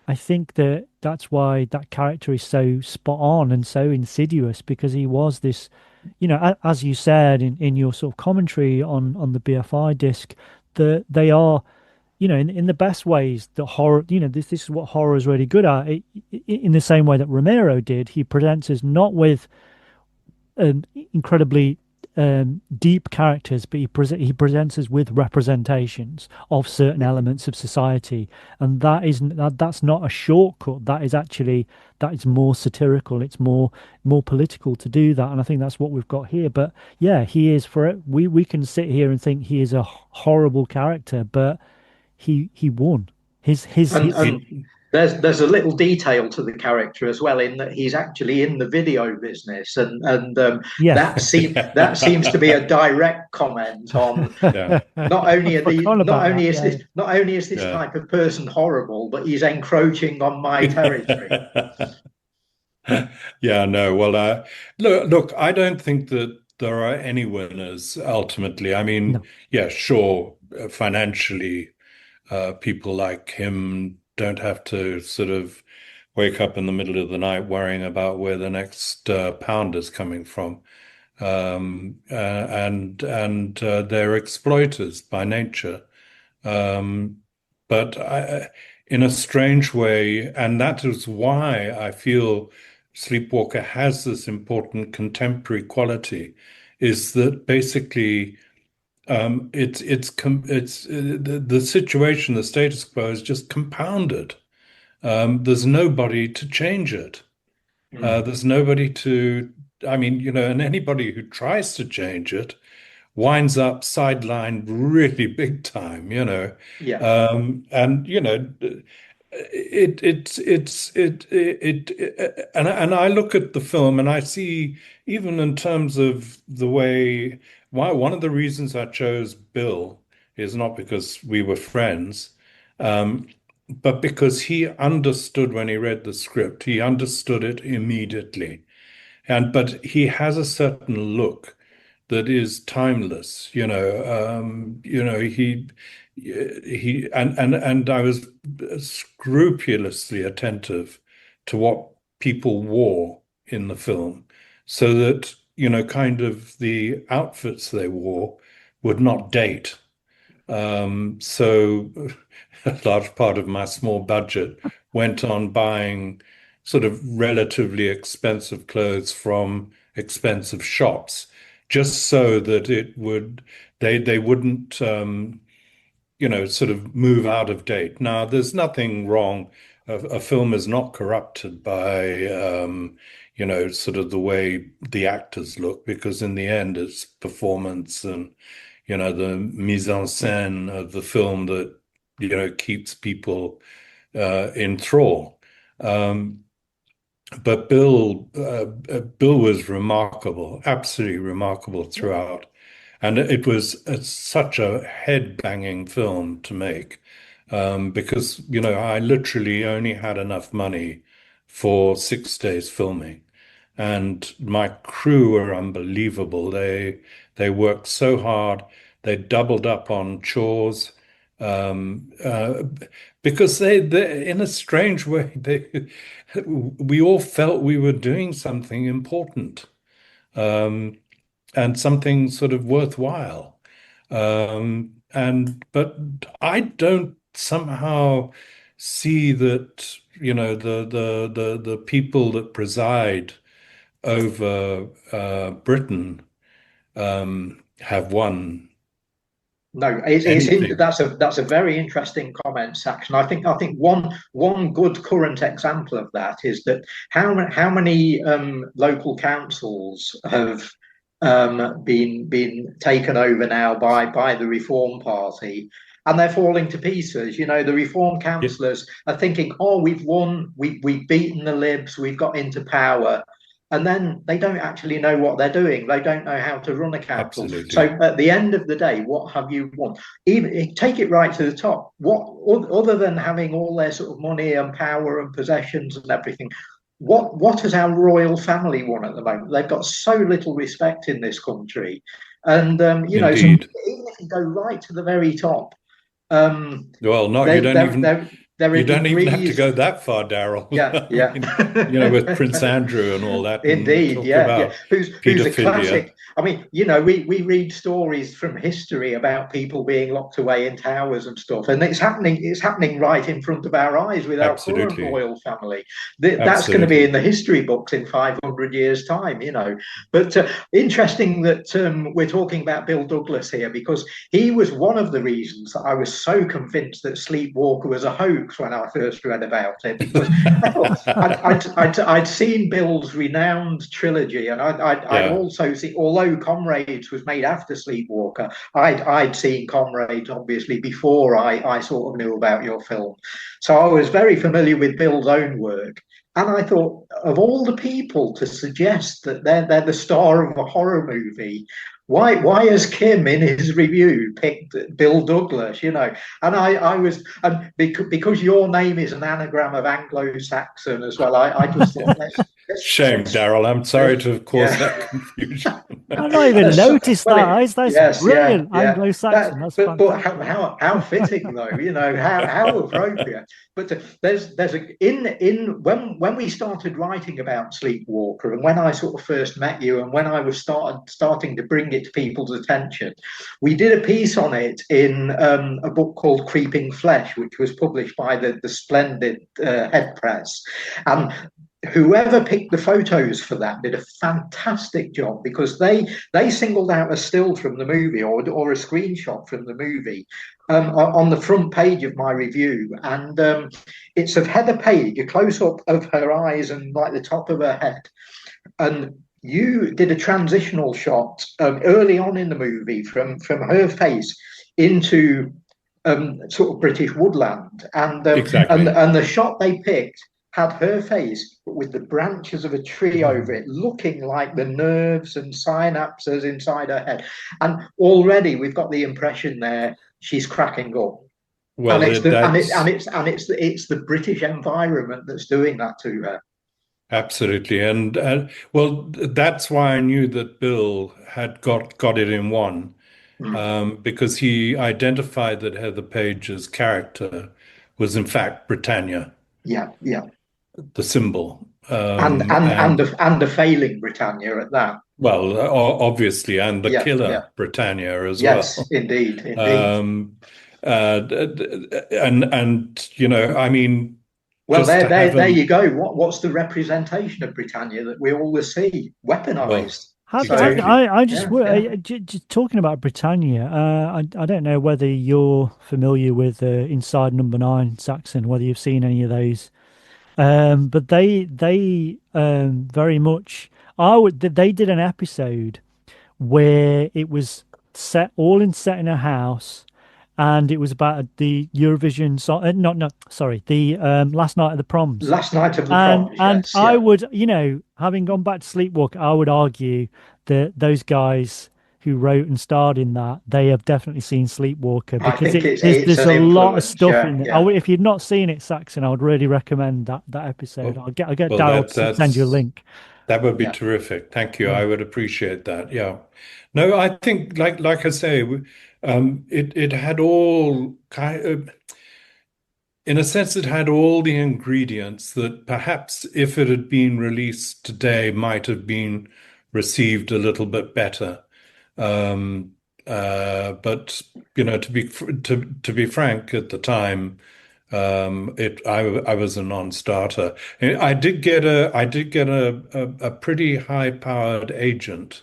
[SPEAKER 4] I think that's why that character is so spot on and so insidious, because he was this, as you said in your sort of commentary on the BFI disc, that they are, in the best ways, the horror, this is what horror is really good at. In the same way that Romero did, he presents us not with incredibly deep characters, but he presents us with representations of certain elements of society, and that's not a shortcut. That is more satirical. It's more political to do that, and I think that's what we've got here. But yeah, he is for it. We can sit here and think he is a horrible character, but he won.
[SPEAKER 5] And
[SPEAKER 4] His
[SPEAKER 5] and there's a little detail to the character as well, in that he's actually in the video business, and
[SPEAKER 4] yeah.
[SPEAKER 5] that seems to be a direct comment on,
[SPEAKER 6] yeah,
[SPEAKER 5] not only
[SPEAKER 4] I
[SPEAKER 5] are these
[SPEAKER 4] forgot about that. Yeah.
[SPEAKER 5] not only is this
[SPEAKER 6] yeah.
[SPEAKER 5] type of person horrible, but he's encroaching on my territory.
[SPEAKER 6] Yeah, no. Well, look, I don't think that there are any winners ultimately. I mean,
[SPEAKER 4] No.
[SPEAKER 6] yeah, sure, financially, people like him don't have to sort of wake up in the middle of the night worrying about where the next pound is coming from. and they're exploiters by nature. Um, but in a strange way, and that is why I feel Sleepwalker has this important contemporary quality, is that basically the situation, the status quo is just compounded. There's nobody to change it. There's nobody to, I mean, and anybody who tries to change it winds up sidelined really big time.
[SPEAKER 5] Yeah.
[SPEAKER 6] And and I look at the film and I see, even in terms of the way, why one of the reasons I chose Bill is not because we were friends, um, but because he understood when he read the script, he understood it immediately. But he has a certain look that is timeless. And I was scrupulously attentive to what people wore in the film, so that kind of the outfits they wore would not date. So a large part of my small budget went on buying sort of relatively expensive clothes from expensive shops, just so that they wouldn't sort of move out of date. Now, there's nothing wrong. A film is not corrupted by sort of the way the actors look, because in the end it's performance and the mise en scène of the film that keeps people in thrall. But Bill was remarkable, absolutely remarkable throughout. And it was such a head-banging film to make, because, I literally only had enough money for 6 days filming. And my crew were unbelievable. They worked so hard. They doubled up on chores, um, uh, because they, in a strange way, we all felt we were doing something important, um, and something sort of worthwhile. But I don't somehow see that, the people that preside over Britain have won
[SPEAKER 5] No,
[SPEAKER 6] anything.
[SPEAKER 5] that's a very interesting comment, Saxon. I think one good current example of that is that how many local councils have been taken over now by the Reform Party, and they're falling to pieces. The Reform
[SPEAKER 6] Yeah,
[SPEAKER 5] councillors are thinking, "Oh, we've won, we've beaten the Libs, we've got into power." And then they don't actually know what they're doing. They don't know how to run a council. So
[SPEAKER 6] absolutely.
[SPEAKER 5] at the end of the day, what have you won? Even take it right to the top. What other than having all their sort of money and power and possessions and everything? What has our royal family won at the moment? They've got so little respect in this country, and so
[SPEAKER 6] Indeed.
[SPEAKER 5] even if you go right to the very top, um,
[SPEAKER 6] Well, no,
[SPEAKER 5] they they're
[SPEAKER 6] you
[SPEAKER 5] in
[SPEAKER 6] don't even have to
[SPEAKER 5] degrees.
[SPEAKER 6] go that far, Darrell.
[SPEAKER 5] Yeah,
[SPEAKER 6] I
[SPEAKER 5] yeah.
[SPEAKER 6] mean, with Prince Andrew and all that, and
[SPEAKER 5] Indeed,
[SPEAKER 6] talk
[SPEAKER 5] yeah, yeah.
[SPEAKER 6] about
[SPEAKER 5] Who's a
[SPEAKER 6] paedophilia.
[SPEAKER 5] classic. I mean, we read stories from history about people being locked away in towers and stuff, and it's happening right in front of our eyes with our current
[SPEAKER 6] Absolutely.
[SPEAKER 5] royal family. That's going to be in
[SPEAKER 6] Absolutely.
[SPEAKER 5] the history books in 500 years' time. But interesting that we're talking about Bill Douglas here, because he was one of the reasons that I was so convinced that Sleepwalker was a hoax when I first read about it, because I thought I'd seen Bill's renowned trilogy, and I'd
[SPEAKER 6] Yeah,
[SPEAKER 5] also seen, although Comrades was made after Sleepwalker, I'd seen Comrades obviously before I sort of knew about your film. So I was very familiar with Bill's own work. And I thought, of all the people to suggest that they're the star of a horror movie, why has Kim in his review picked Bill Douglas? And I was, and because your name is an anagram of Anglo-Saxon as well, I just thought,
[SPEAKER 6] Shame, Darrell. I'm sorry to have caused
[SPEAKER 5] Yeah.
[SPEAKER 6] that confusion.
[SPEAKER 4] I've not even noticed
[SPEAKER 5] Well,
[SPEAKER 4] that. That's
[SPEAKER 5] yes, yeah,
[SPEAKER 4] brilliant.
[SPEAKER 5] yeah.
[SPEAKER 4] Anglo-Saxon. That's
[SPEAKER 5] But
[SPEAKER 4] fantastic.
[SPEAKER 5] how fitting though, how appropriate. But there's a in when we started writing about Sleepwalker, and when I sort of first met you, and when I was starting to bring it to people's attention, we did a piece on it in a book called Creeping Flesh, which was published by the splendid Head Press, and whoever picked the photos for that did a fantastic job, because they singled out a still from the movie, or a screenshot from the movie, on the front page of my review, and it's of Heather Page, a close up of her eyes and like the top of her head, and you did a transitional shot early on in the movie from her face into sort of British woodland,
[SPEAKER 6] Exactly.
[SPEAKER 5] and the shot they picked had her face, but with the branches of a tree over it, looking like the nerves and synapses inside her head. And already we've got the impression there she's cracking up. And
[SPEAKER 6] Well,
[SPEAKER 5] it's the
[SPEAKER 6] that's
[SPEAKER 5] it's the British environment that's doing that to her.
[SPEAKER 6] absolutely, and well, that's why I knew that Bill had got it in one,
[SPEAKER 5] Mm.
[SPEAKER 6] because he identified that Heather Page's character was in fact Britannia,
[SPEAKER 5] Yeah, yeah.
[SPEAKER 6] the symbol,
[SPEAKER 5] And the failing Britannia at that.
[SPEAKER 6] well, obviously, and the
[SPEAKER 5] Yeah, yeah.
[SPEAKER 6] killer Britannia as
[SPEAKER 5] Yes,
[SPEAKER 6] well.
[SPEAKER 5] indeed, indeed.
[SPEAKER 6] Um, and I mean,
[SPEAKER 5] Well,
[SPEAKER 6] just to have
[SPEAKER 5] there
[SPEAKER 6] an
[SPEAKER 5] you go. What's the representation of Britannia that we always see
[SPEAKER 6] well,
[SPEAKER 5] weaponized? So,
[SPEAKER 6] exactly.
[SPEAKER 4] I just,
[SPEAKER 5] yeah, yeah.
[SPEAKER 4] just talking about Britannia. I don't know whether you're familiar with Inside Number Nine, Saxon, whether you've seen any of those. But they very much. They did an episode where it was set in a house, and it was about the Eurovision song. Not sorry, the last night of the proms.
[SPEAKER 5] Last night of the
[SPEAKER 4] And
[SPEAKER 5] proms,
[SPEAKER 4] and
[SPEAKER 5] yes,
[SPEAKER 4] I
[SPEAKER 5] yeah.
[SPEAKER 4] would, having gone back to Sleepwalker, I would argue that those guys who wrote and starred in that, they have definitely seen Sleepwalker,
[SPEAKER 5] I
[SPEAKER 4] because
[SPEAKER 5] think it's
[SPEAKER 4] there's
[SPEAKER 5] an
[SPEAKER 4] a lot of
[SPEAKER 5] influence,
[SPEAKER 4] stuff
[SPEAKER 5] yeah,
[SPEAKER 4] in it.
[SPEAKER 5] yeah,
[SPEAKER 4] If you've not seen it, Saxon, I would really recommend that episode.
[SPEAKER 6] Well,
[SPEAKER 4] I'll get
[SPEAKER 6] well,
[SPEAKER 4] Darrell to send you a link.
[SPEAKER 6] that would be
[SPEAKER 5] yeah.
[SPEAKER 6] terrific. Thank you.
[SPEAKER 4] Yeah.
[SPEAKER 6] I would appreciate that. Yeah. No, I think like I say, it had all kind of, in a sense, it had all the ingredients that perhaps if it had been released today might have been received a little bit better. Um, but to be frank, at the time, I was a non-starter. And I did get a pretty high-powered agent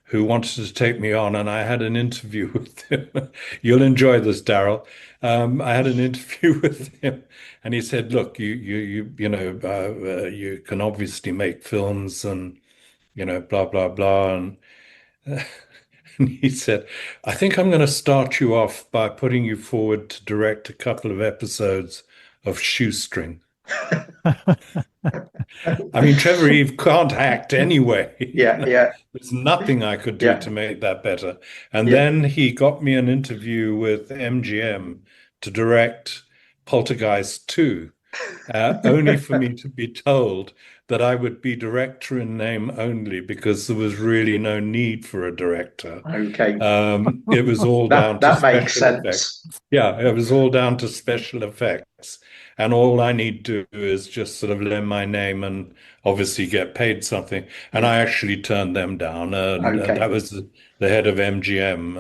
[SPEAKER 6] who wanted to take me on, and I had an interview with him. You'll enjoy this, Darrell. I had an interview with him, and he said, "Look, you can obviously make films, and blah blah blah." And, and he said, "I think I'm going to start you off by putting you forward to direct a couple of episodes of Shoestring." I mean, Trevor Eve can't act anyway.
[SPEAKER 5] Yeah, yeah,
[SPEAKER 6] There's nothing I could do
[SPEAKER 5] yeah,
[SPEAKER 6] to make that better. And
[SPEAKER 5] yeah.
[SPEAKER 6] then he got me an interview with MGM to direct Poltergeist 2, only for me to be told that I would be director in name only, because there was really no need for a director.
[SPEAKER 5] Okay,
[SPEAKER 6] It was all down to
[SPEAKER 5] that makes
[SPEAKER 6] special effects.
[SPEAKER 5] sense.
[SPEAKER 6] Yeah, it was all down to special effects. And all I need to do is just sort of lend my name and obviously get paid something. And
[SPEAKER 5] Yeah.
[SPEAKER 6] I actually turned them down. And
[SPEAKER 5] Okay.
[SPEAKER 6] that was the head of MGM,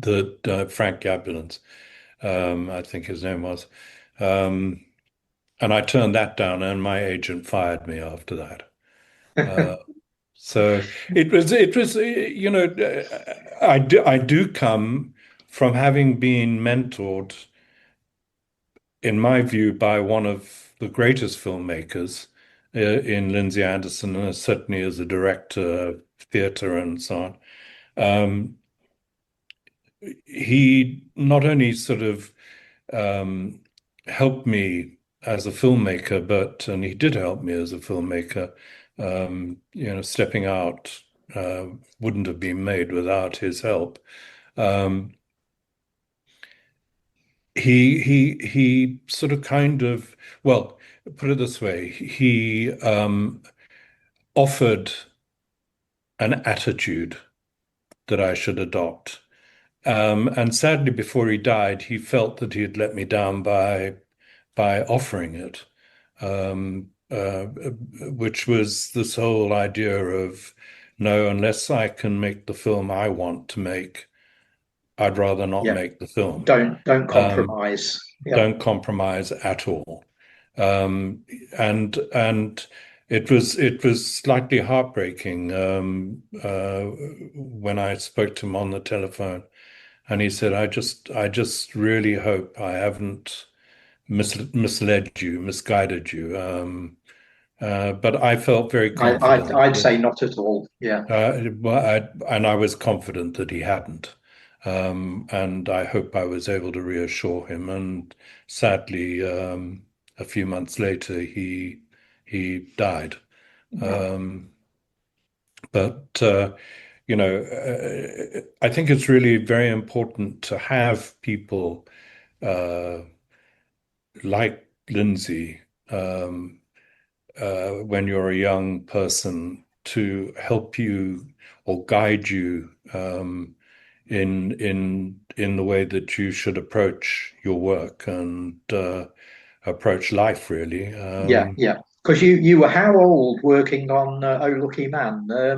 [SPEAKER 6] Frank Gabulans, I think his name was. Um, and I turned that down, and my agent fired me after that. So I do come from having been mentored, in my view, by one of the greatest filmmakers in Lindsay Anderson, and certainly as a director of theatre and so on. Um, he not only sort of um, helped me as a filmmaker, and he did help me as a filmmaker. Stepping out wouldn't have been made without his help. Um, he sort of kind of, well, put it this way, he offered an attitude that I should adopt. And sadly, before he died, he felt that he had let me down by offering it, which was this whole idea of no, unless I can make the film I want to make, I'd rather not
[SPEAKER 5] Yeah.
[SPEAKER 6] make the film.
[SPEAKER 5] Don't
[SPEAKER 6] Um,
[SPEAKER 5] compromise. Yeah.
[SPEAKER 6] don't compromise at all. And it was slightly heartbreaking when I spoke to him on the telephone, and he said, "I just really hope I haven't misled you, misguided you." But I felt very confident
[SPEAKER 5] I'd
[SPEAKER 6] that,
[SPEAKER 5] say not at all. Yeah.
[SPEAKER 6] and I was confident that he hadn't. And I hope I was able to reassure him. And sadly, a few months later, he died. Um, but I think it's really very important to have people uh, like Lindsay when you're a young person to help you or guide you in the way that you should approach your work and approach life, really.
[SPEAKER 5] Yeah. Yeah. Because you were how old working on Oh Lucky Man?
[SPEAKER 6] I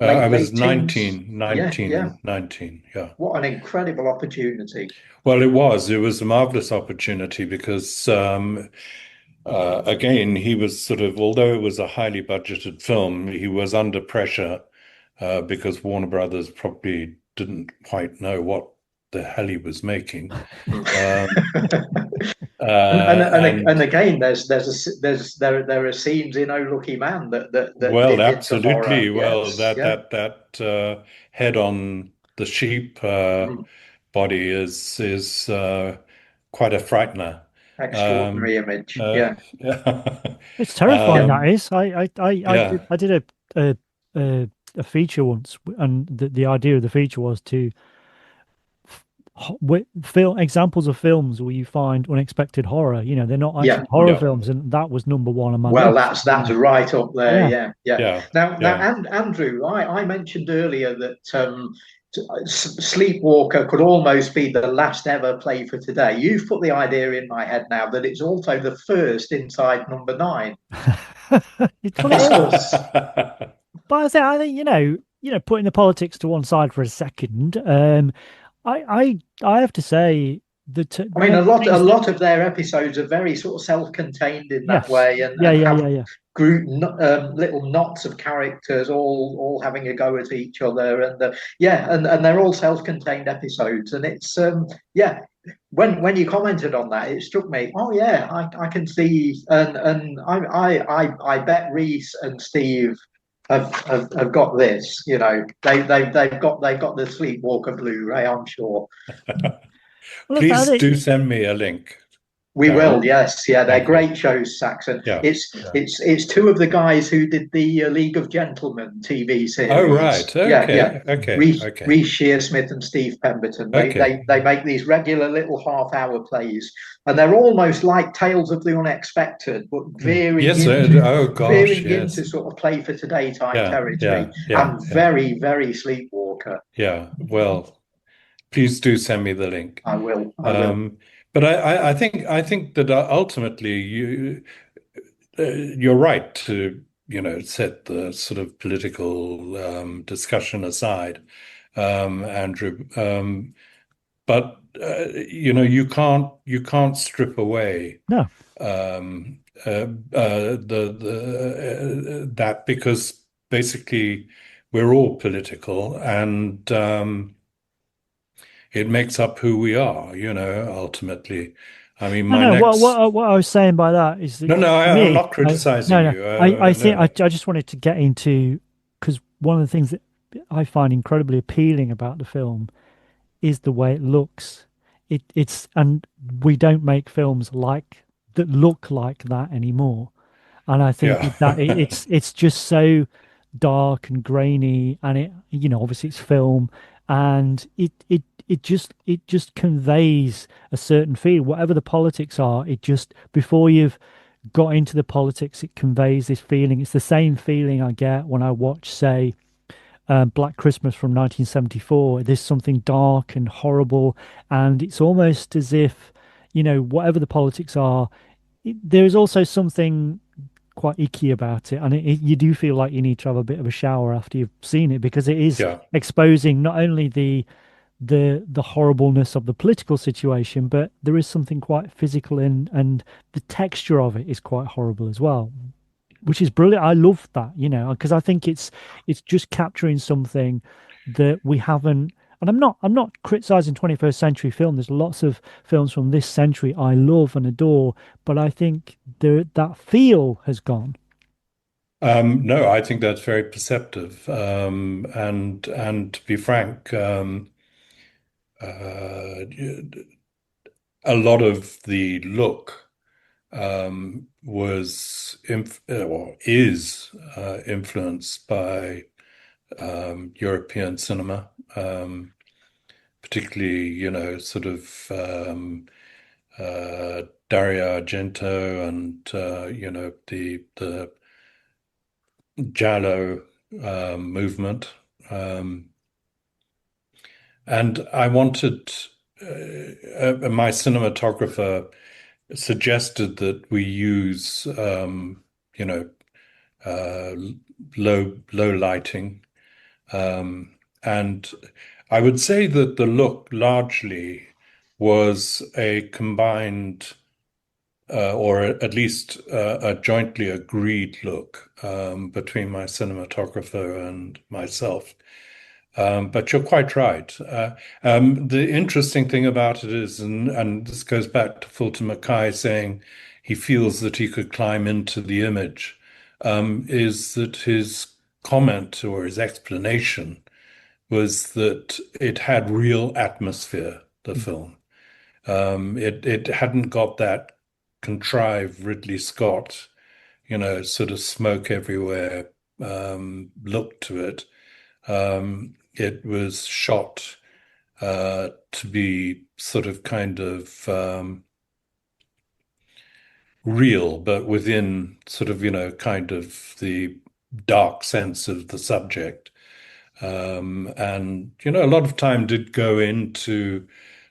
[SPEAKER 5] Late
[SPEAKER 6] was
[SPEAKER 5] teens.
[SPEAKER 6] 19,
[SPEAKER 5] Yeah.
[SPEAKER 6] 19,
[SPEAKER 5] Yeah.
[SPEAKER 6] 19, yeah.
[SPEAKER 5] What an incredible opportunity.
[SPEAKER 6] Well, it was a marvelous opportunity because again, he was sort of, although it was a highly budgeted film, he was under pressure because Warner Brothers probably didn't quite know what the hell he was making. Um,
[SPEAKER 5] And
[SPEAKER 6] and
[SPEAKER 5] again, there are scenes in Oh Lucky Man that
[SPEAKER 6] well,
[SPEAKER 5] dip into horror.
[SPEAKER 6] absolutely. Well,
[SPEAKER 5] Yes,
[SPEAKER 6] that
[SPEAKER 5] yeah.
[SPEAKER 6] that that head on the sheep
[SPEAKER 5] Mm.
[SPEAKER 6] body is quite a frightener.
[SPEAKER 5] Extraordinary
[SPEAKER 6] Um,
[SPEAKER 5] image.
[SPEAKER 6] uh,
[SPEAKER 5] Yeah,
[SPEAKER 4] It's terrifying.
[SPEAKER 5] yeah.
[SPEAKER 4] That
[SPEAKER 6] um,
[SPEAKER 4] is.
[SPEAKER 6] yeah.
[SPEAKER 4] I did a a feature once, and the idea of the feature was to film examples of films where you find unexpected horror. You know, they're not
[SPEAKER 5] Yeah.
[SPEAKER 4] actually horror
[SPEAKER 6] Yeah,
[SPEAKER 4] films, and that was number one on my
[SPEAKER 5] Well,
[SPEAKER 4] list.
[SPEAKER 5] that's right up there.
[SPEAKER 4] Yeah.
[SPEAKER 5] Yeah, yeah.
[SPEAKER 6] yeah,
[SPEAKER 5] Now,
[SPEAKER 6] yeah.
[SPEAKER 5] Andrew, I mentioned earlier that Sleepwalker could almost be the last ever play for today. You've put the idea in my head now that it's also the first inside number nine.
[SPEAKER 4] Well, it is.
[SPEAKER 5] Discuss.
[SPEAKER 4] But I think putting the politics to one side for a second, I have to say that
[SPEAKER 5] I mean, a
[SPEAKER 4] things that
[SPEAKER 5] lot of their episodes are very sort of self-contained in that
[SPEAKER 4] yes,
[SPEAKER 5] way,
[SPEAKER 4] yeah,
[SPEAKER 5] and
[SPEAKER 4] yeah,
[SPEAKER 5] have
[SPEAKER 4] yeah, yeah.
[SPEAKER 5] little knots of characters all having a go at each other, and yeah, and they're all self-contained episodes, and it's yeah. When you commented on that, it struck me. Oh yeah, I can see, and I bet Reese and Steve have got this. You know, they've got the Sleepwalker Blu-ray. I'm sure.
[SPEAKER 4] Well, look, I
[SPEAKER 6] Please
[SPEAKER 4] think
[SPEAKER 6] do send me a link,
[SPEAKER 5] We will,
[SPEAKER 6] Darrell.
[SPEAKER 5] yes, yeah, they're
[SPEAKER 6] Thank you.
[SPEAKER 5] great shows, Saxon.
[SPEAKER 6] Yeah,
[SPEAKER 5] It's
[SPEAKER 6] yeah.
[SPEAKER 5] it's it's two of the guys who did the League of Gentlemen TV
[SPEAKER 6] Oh,
[SPEAKER 5] series.
[SPEAKER 6] right.
[SPEAKER 5] Yeah, yeah.
[SPEAKER 6] Okay, okay,
[SPEAKER 5] Reese,
[SPEAKER 6] okay,
[SPEAKER 5] Reese Shearsmith and Steve Pemberton.
[SPEAKER 6] okay.
[SPEAKER 5] They make these regular little half-hour plays, and they're almost like Tales of the Unexpected, but
[SPEAKER 6] Yes, oh gosh,
[SPEAKER 5] veering into
[SPEAKER 6] yes.
[SPEAKER 5] sort of play for today type
[SPEAKER 6] Yeah,
[SPEAKER 5] territory,
[SPEAKER 6] yeah, yeah,
[SPEAKER 5] and
[SPEAKER 6] yeah,
[SPEAKER 5] very, very Sleepwalker.
[SPEAKER 6] yeah. Well, please do send me the link.
[SPEAKER 5] I will, I will.
[SPEAKER 6] Um, but I think that ultimately you're right to set the sort of political discussion aside, Andrew. But you can't strip away
[SPEAKER 4] no.
[SPEAKER 6] that because basically we're all political and it makes up who we are, ultimately. I mean,
[SPEAKER 4] No,
[SPEAKER 6] my
[SPEAKER 4] no.
[SPEAKER 6] next.
[SPEAKER 4] What I was saying by that is that
[SPEAKER 6] No, no,
[SPEAKER 4] for
[SPEAKER 6] I'm
[SPEAKER 4] me,
[SPEAKER 6] not criticizing
[SPEAKER 4] no, no.
[SPEAKER 6] you.
[SPEAKER 4] I think
[SPEAKER 6] No.
[SPEAKER 4] I just wanted to get into because one of the things that I find incredibly appealing about the film is the way it looks. And we don't make films that look like that anymore. And I think
[SPEAKER 6] Yeah.
[SPEAKER 4] it's just so dark and grainy, and obviously it's film, and it just conveys a certain feel. Whatever the politics are, it just before you've got into the politics, it conveys this feeling. It's the same feeling I get when I watch, say, Black Christmas from 1974. There's something dark and horrible, and it's almost as if, whatever the politics are, there is also something quite icky about it, and you do feel like you need to have a bit of a shower after you've seen it because it is
[SPEAKER 6] Yeah.
[SPEAKER 4] exposing not only the horribleness of the political situation, but there is something quite physical and the texture of it is quite horrible as well, which is brilliant. I love that, because I think it's just capturing something that we haven't. And I'm not criticizing 21st century film. There's lots of films from this century I love and adore, but I think that feel has gone.
[SPEAKER 6] No, I think that's very perceptive. And to be frank, uh, a lot of the look was or is influenced by European cinema, particularly, sort of Dario Argento and the Giallo movement. Um, and I wanted my cinematographer suggested that we use you know uh, low lighting, and I would say that the look largely was a combined or at least a jointly agreed look between my cinematographer and myself. But you're quite right. The interesting thing about it is, and this goes back to Fulton Mackay saying he feels that he could climb into the image, is that his comment or his explanation was that it had real atmosphere, the film. It hadn't got that contrived Ridley Scott, sort of smoke everywhere look to it. It was shot to be sort of kind of real, but within sort of, kind of the dark sense of the subject. And, a lot of time did go into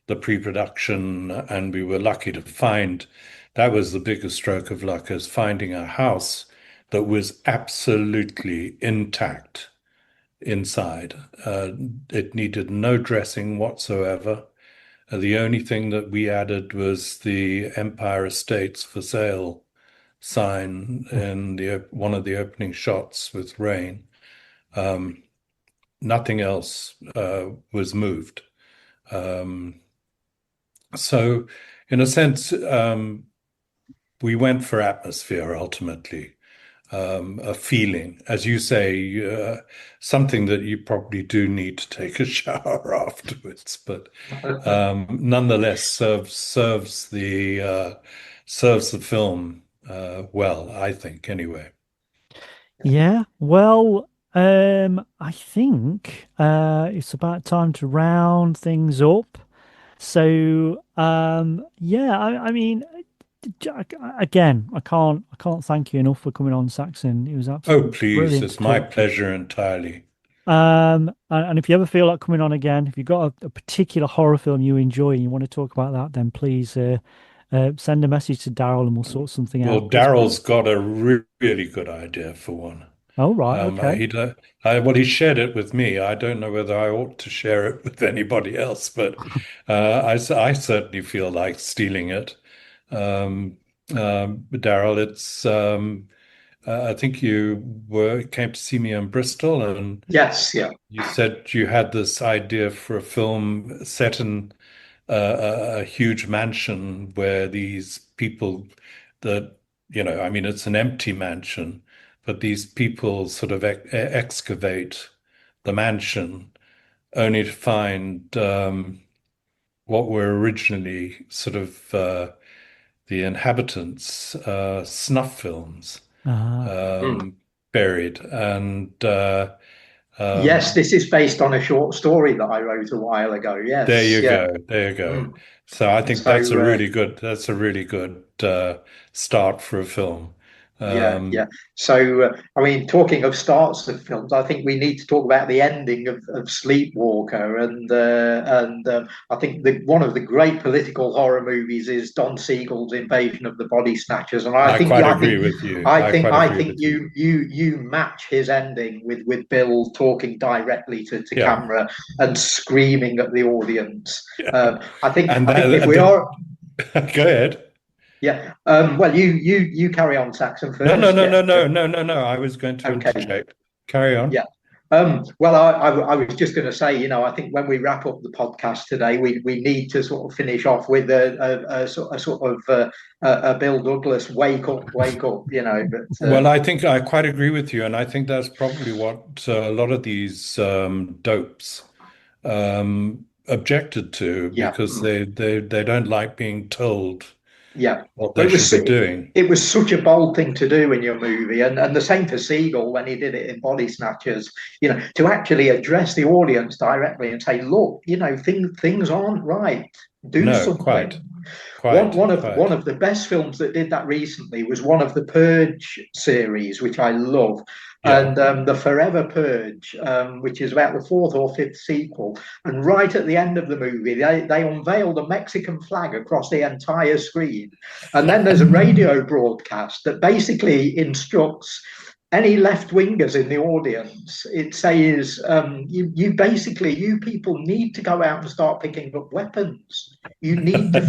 [SPEAKER 6] the pre-production, and we were lucky to find that was the biggest stroke of luck, is finding a house that was absolutely intact inside. It needed no dressing whatsoever. The only thing that we added was the Empire Estates for sale sign in one of the opening shots with rain. Nothing else was moved. So, in a sense, we went for atmosphere ultimately. A feeling, as you say, something that you probably do need to take a shower afterwards, but nonetheless serves the film well, I think, anyway.
[SPEAKER 4] Yeah, well, I think it's about time to round things up. So, yeah, I mean, again, I can't thank you enough for coming on, Saxon. It was
[SPEAKER 6] Oh,
[SPEAKER 4] absolutely
[SPEAKER 6] please,
[SPEAKER 4] brilliant to
[SPEAKER 6] it's my
[SPEAKER 4] talk to you.
[SPEAKER 6] pleasure entirely.
[SPEAKER 4] And if you ever feel like coming on again, if you've got a particular horror film you enjoy and you want to talk about that, then please send a message to Darrell and we'll sort something out.
[SPEAKER 6] Well, Daryl's got a really good idea for one.
[SPEAKER 4] Oh, right, okay.
[SPEAKER 6] He well, he shared it with me. I don't know whether I ought to share it with anybody else, but I certainly feel like stealing it. Darrell, it's I think you came to see me in Bristol, and
[SPEAKER 5] Yes, yeah.
[SPEAKER 6] you said you had this idea for a film set in a huge mansion where these people that, I mean, it's an empty mansion, but these people sort of excavate the mansion only to find what were originally sort of the inhabitants' snuff films
[SPEAKER 4] Ah,
[SPEAKER 5] Mm.
[SPEAKER 6] buried. And
[SPEAKER 5] Yes, this is based on a short story that I wrote a while ago.
[SPEAKER 6] There
[SPEAKER 5] Yes,
[SPEAKER 6] you
[SPEAKER 5] yeah.
[SPEAKER 6] go. There you go.
[SPEAKER 5] Mm.
[SPEAKER 6] So I think
[SPEAKER 5] So
[SPEAKER 6] that's a really good start for a film.
[SPEAKER 5] yeah,
[SPEAKER 6] Um,
[SPEAKER 5] yeah. So I mean, talking of starts of films, I think we need to talk about the ending of Sleepwalker, and I think one of the great political horror movies is Don Siegel's Invasion of the Body Snatchers, and
[SPEAKER 6] I quite agree with you. I quite
[SPEAKER 5] I
[SPEAKER 6] agree
[SPEAKER 5] think
[SPEAKER 6] with you.
[SPEAKER 5] you match his ending with Bill talking directly to
[SPEAKER 6] Yeah.
[SPEAKER 5] camera and screaming at the audience.
[SPEAKER 6] And
[SPEAKER 5] I think if we
[SPEAKER 6] the
[SPEAKER 5] are.
[SPEAKER 6] go ahead.
[SPEAKER 5] Yeah. Well, you carry on, Saxon,
[SPEAKER 6] No, no,
[SPEAKER 5] first.
[SPEAKER 6] no,
[SPEAKER 5] Yeah.
[SPEAKER 6] no, no, no, no, no. I was going to
[SPEAKER 5] Okay.
[SPEAKER 6] interject. Carry on.
[SPEAKER 5] Yeah. Well, I was just going to say, I think when we wrap up the podcast today, we need to sort of finish off with a sort of a Bill Douglas wake up, But
[SPEAKER 6] Well, I think I quite agree with you, and I think that's probably what a lot of these dopes objected to
[SPEAKER 5] yeah.
[SPEAKER 6] because they don't like being told
[SPEAKER 5] Yeah.
[SPEAKER 6] what
[SPEAKER 5] Well,
[SPEAKER 6] they should be doing.
[SPEAKER 5] it was such a bold thing to do in your movie, and the same for Siegel when he did it in Body Snatchers. To actually address the audience directly and say, "Look, things aren't right. Do
[SPEAKER 6] No,
[SPEAKER 5] something."
[SPEAKER 6] quite,
[SPEAKER 5] One
[SPEAKER 6] quite,
[SPEAKER 5] one of one
[SPEAKER 6] quite.
[SPEAKER 5] of the best films that did that recently was one of the Purge series, which I love,
[SPEAKER 6] Yeah.
[SPEAKER 5] and the Forever Purge, which is about the fourth or fifth sequel. And right at the end of the movie, they unveil the Mexican flag across the entire screen, and then there's a radio broadcast that basically instructs any left wingers in the audience. It says, you people need to go out and start picking up weapons. You need to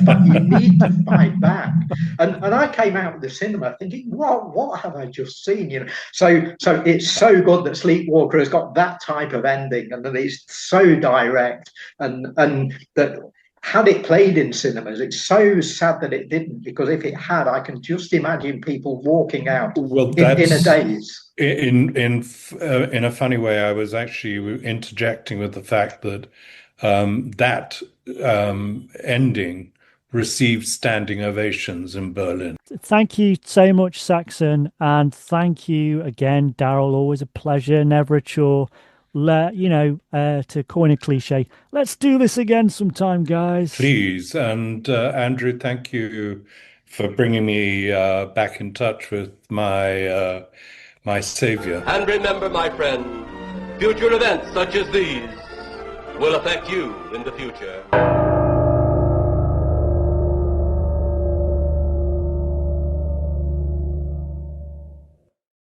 [SPEAKER 5] fight back. And I came out of the cinema thinking, what have I just seen? So it's so good that Sleepwalker has got that type of ending, and that it's so direct, and that had it played in cinemas, it's so sad that it didn't, because if it had, I can just imagine people walking out
[SPEAKER 6] Well,
[SPEAKER 5] in a
[SPEAKER 6] that's
[SPEAKER 5] daze.
[SPEAKER 6] in a funny way. I was actually interjecting with the fact that that ending received standing ovations in Berlin.
[SPEAKER 4] Thank you so much, Saxon, and thank you again, Darrell. Always a pleasure, never a chore. To coin a cliche, let's do this again sometime, guys.
[SPEAKER 6] Please. And Andrew, thank you for bringing me back in touch with my savior.
[SPEAKER 7] And remember, my friend, future events such as these will affect you in the future.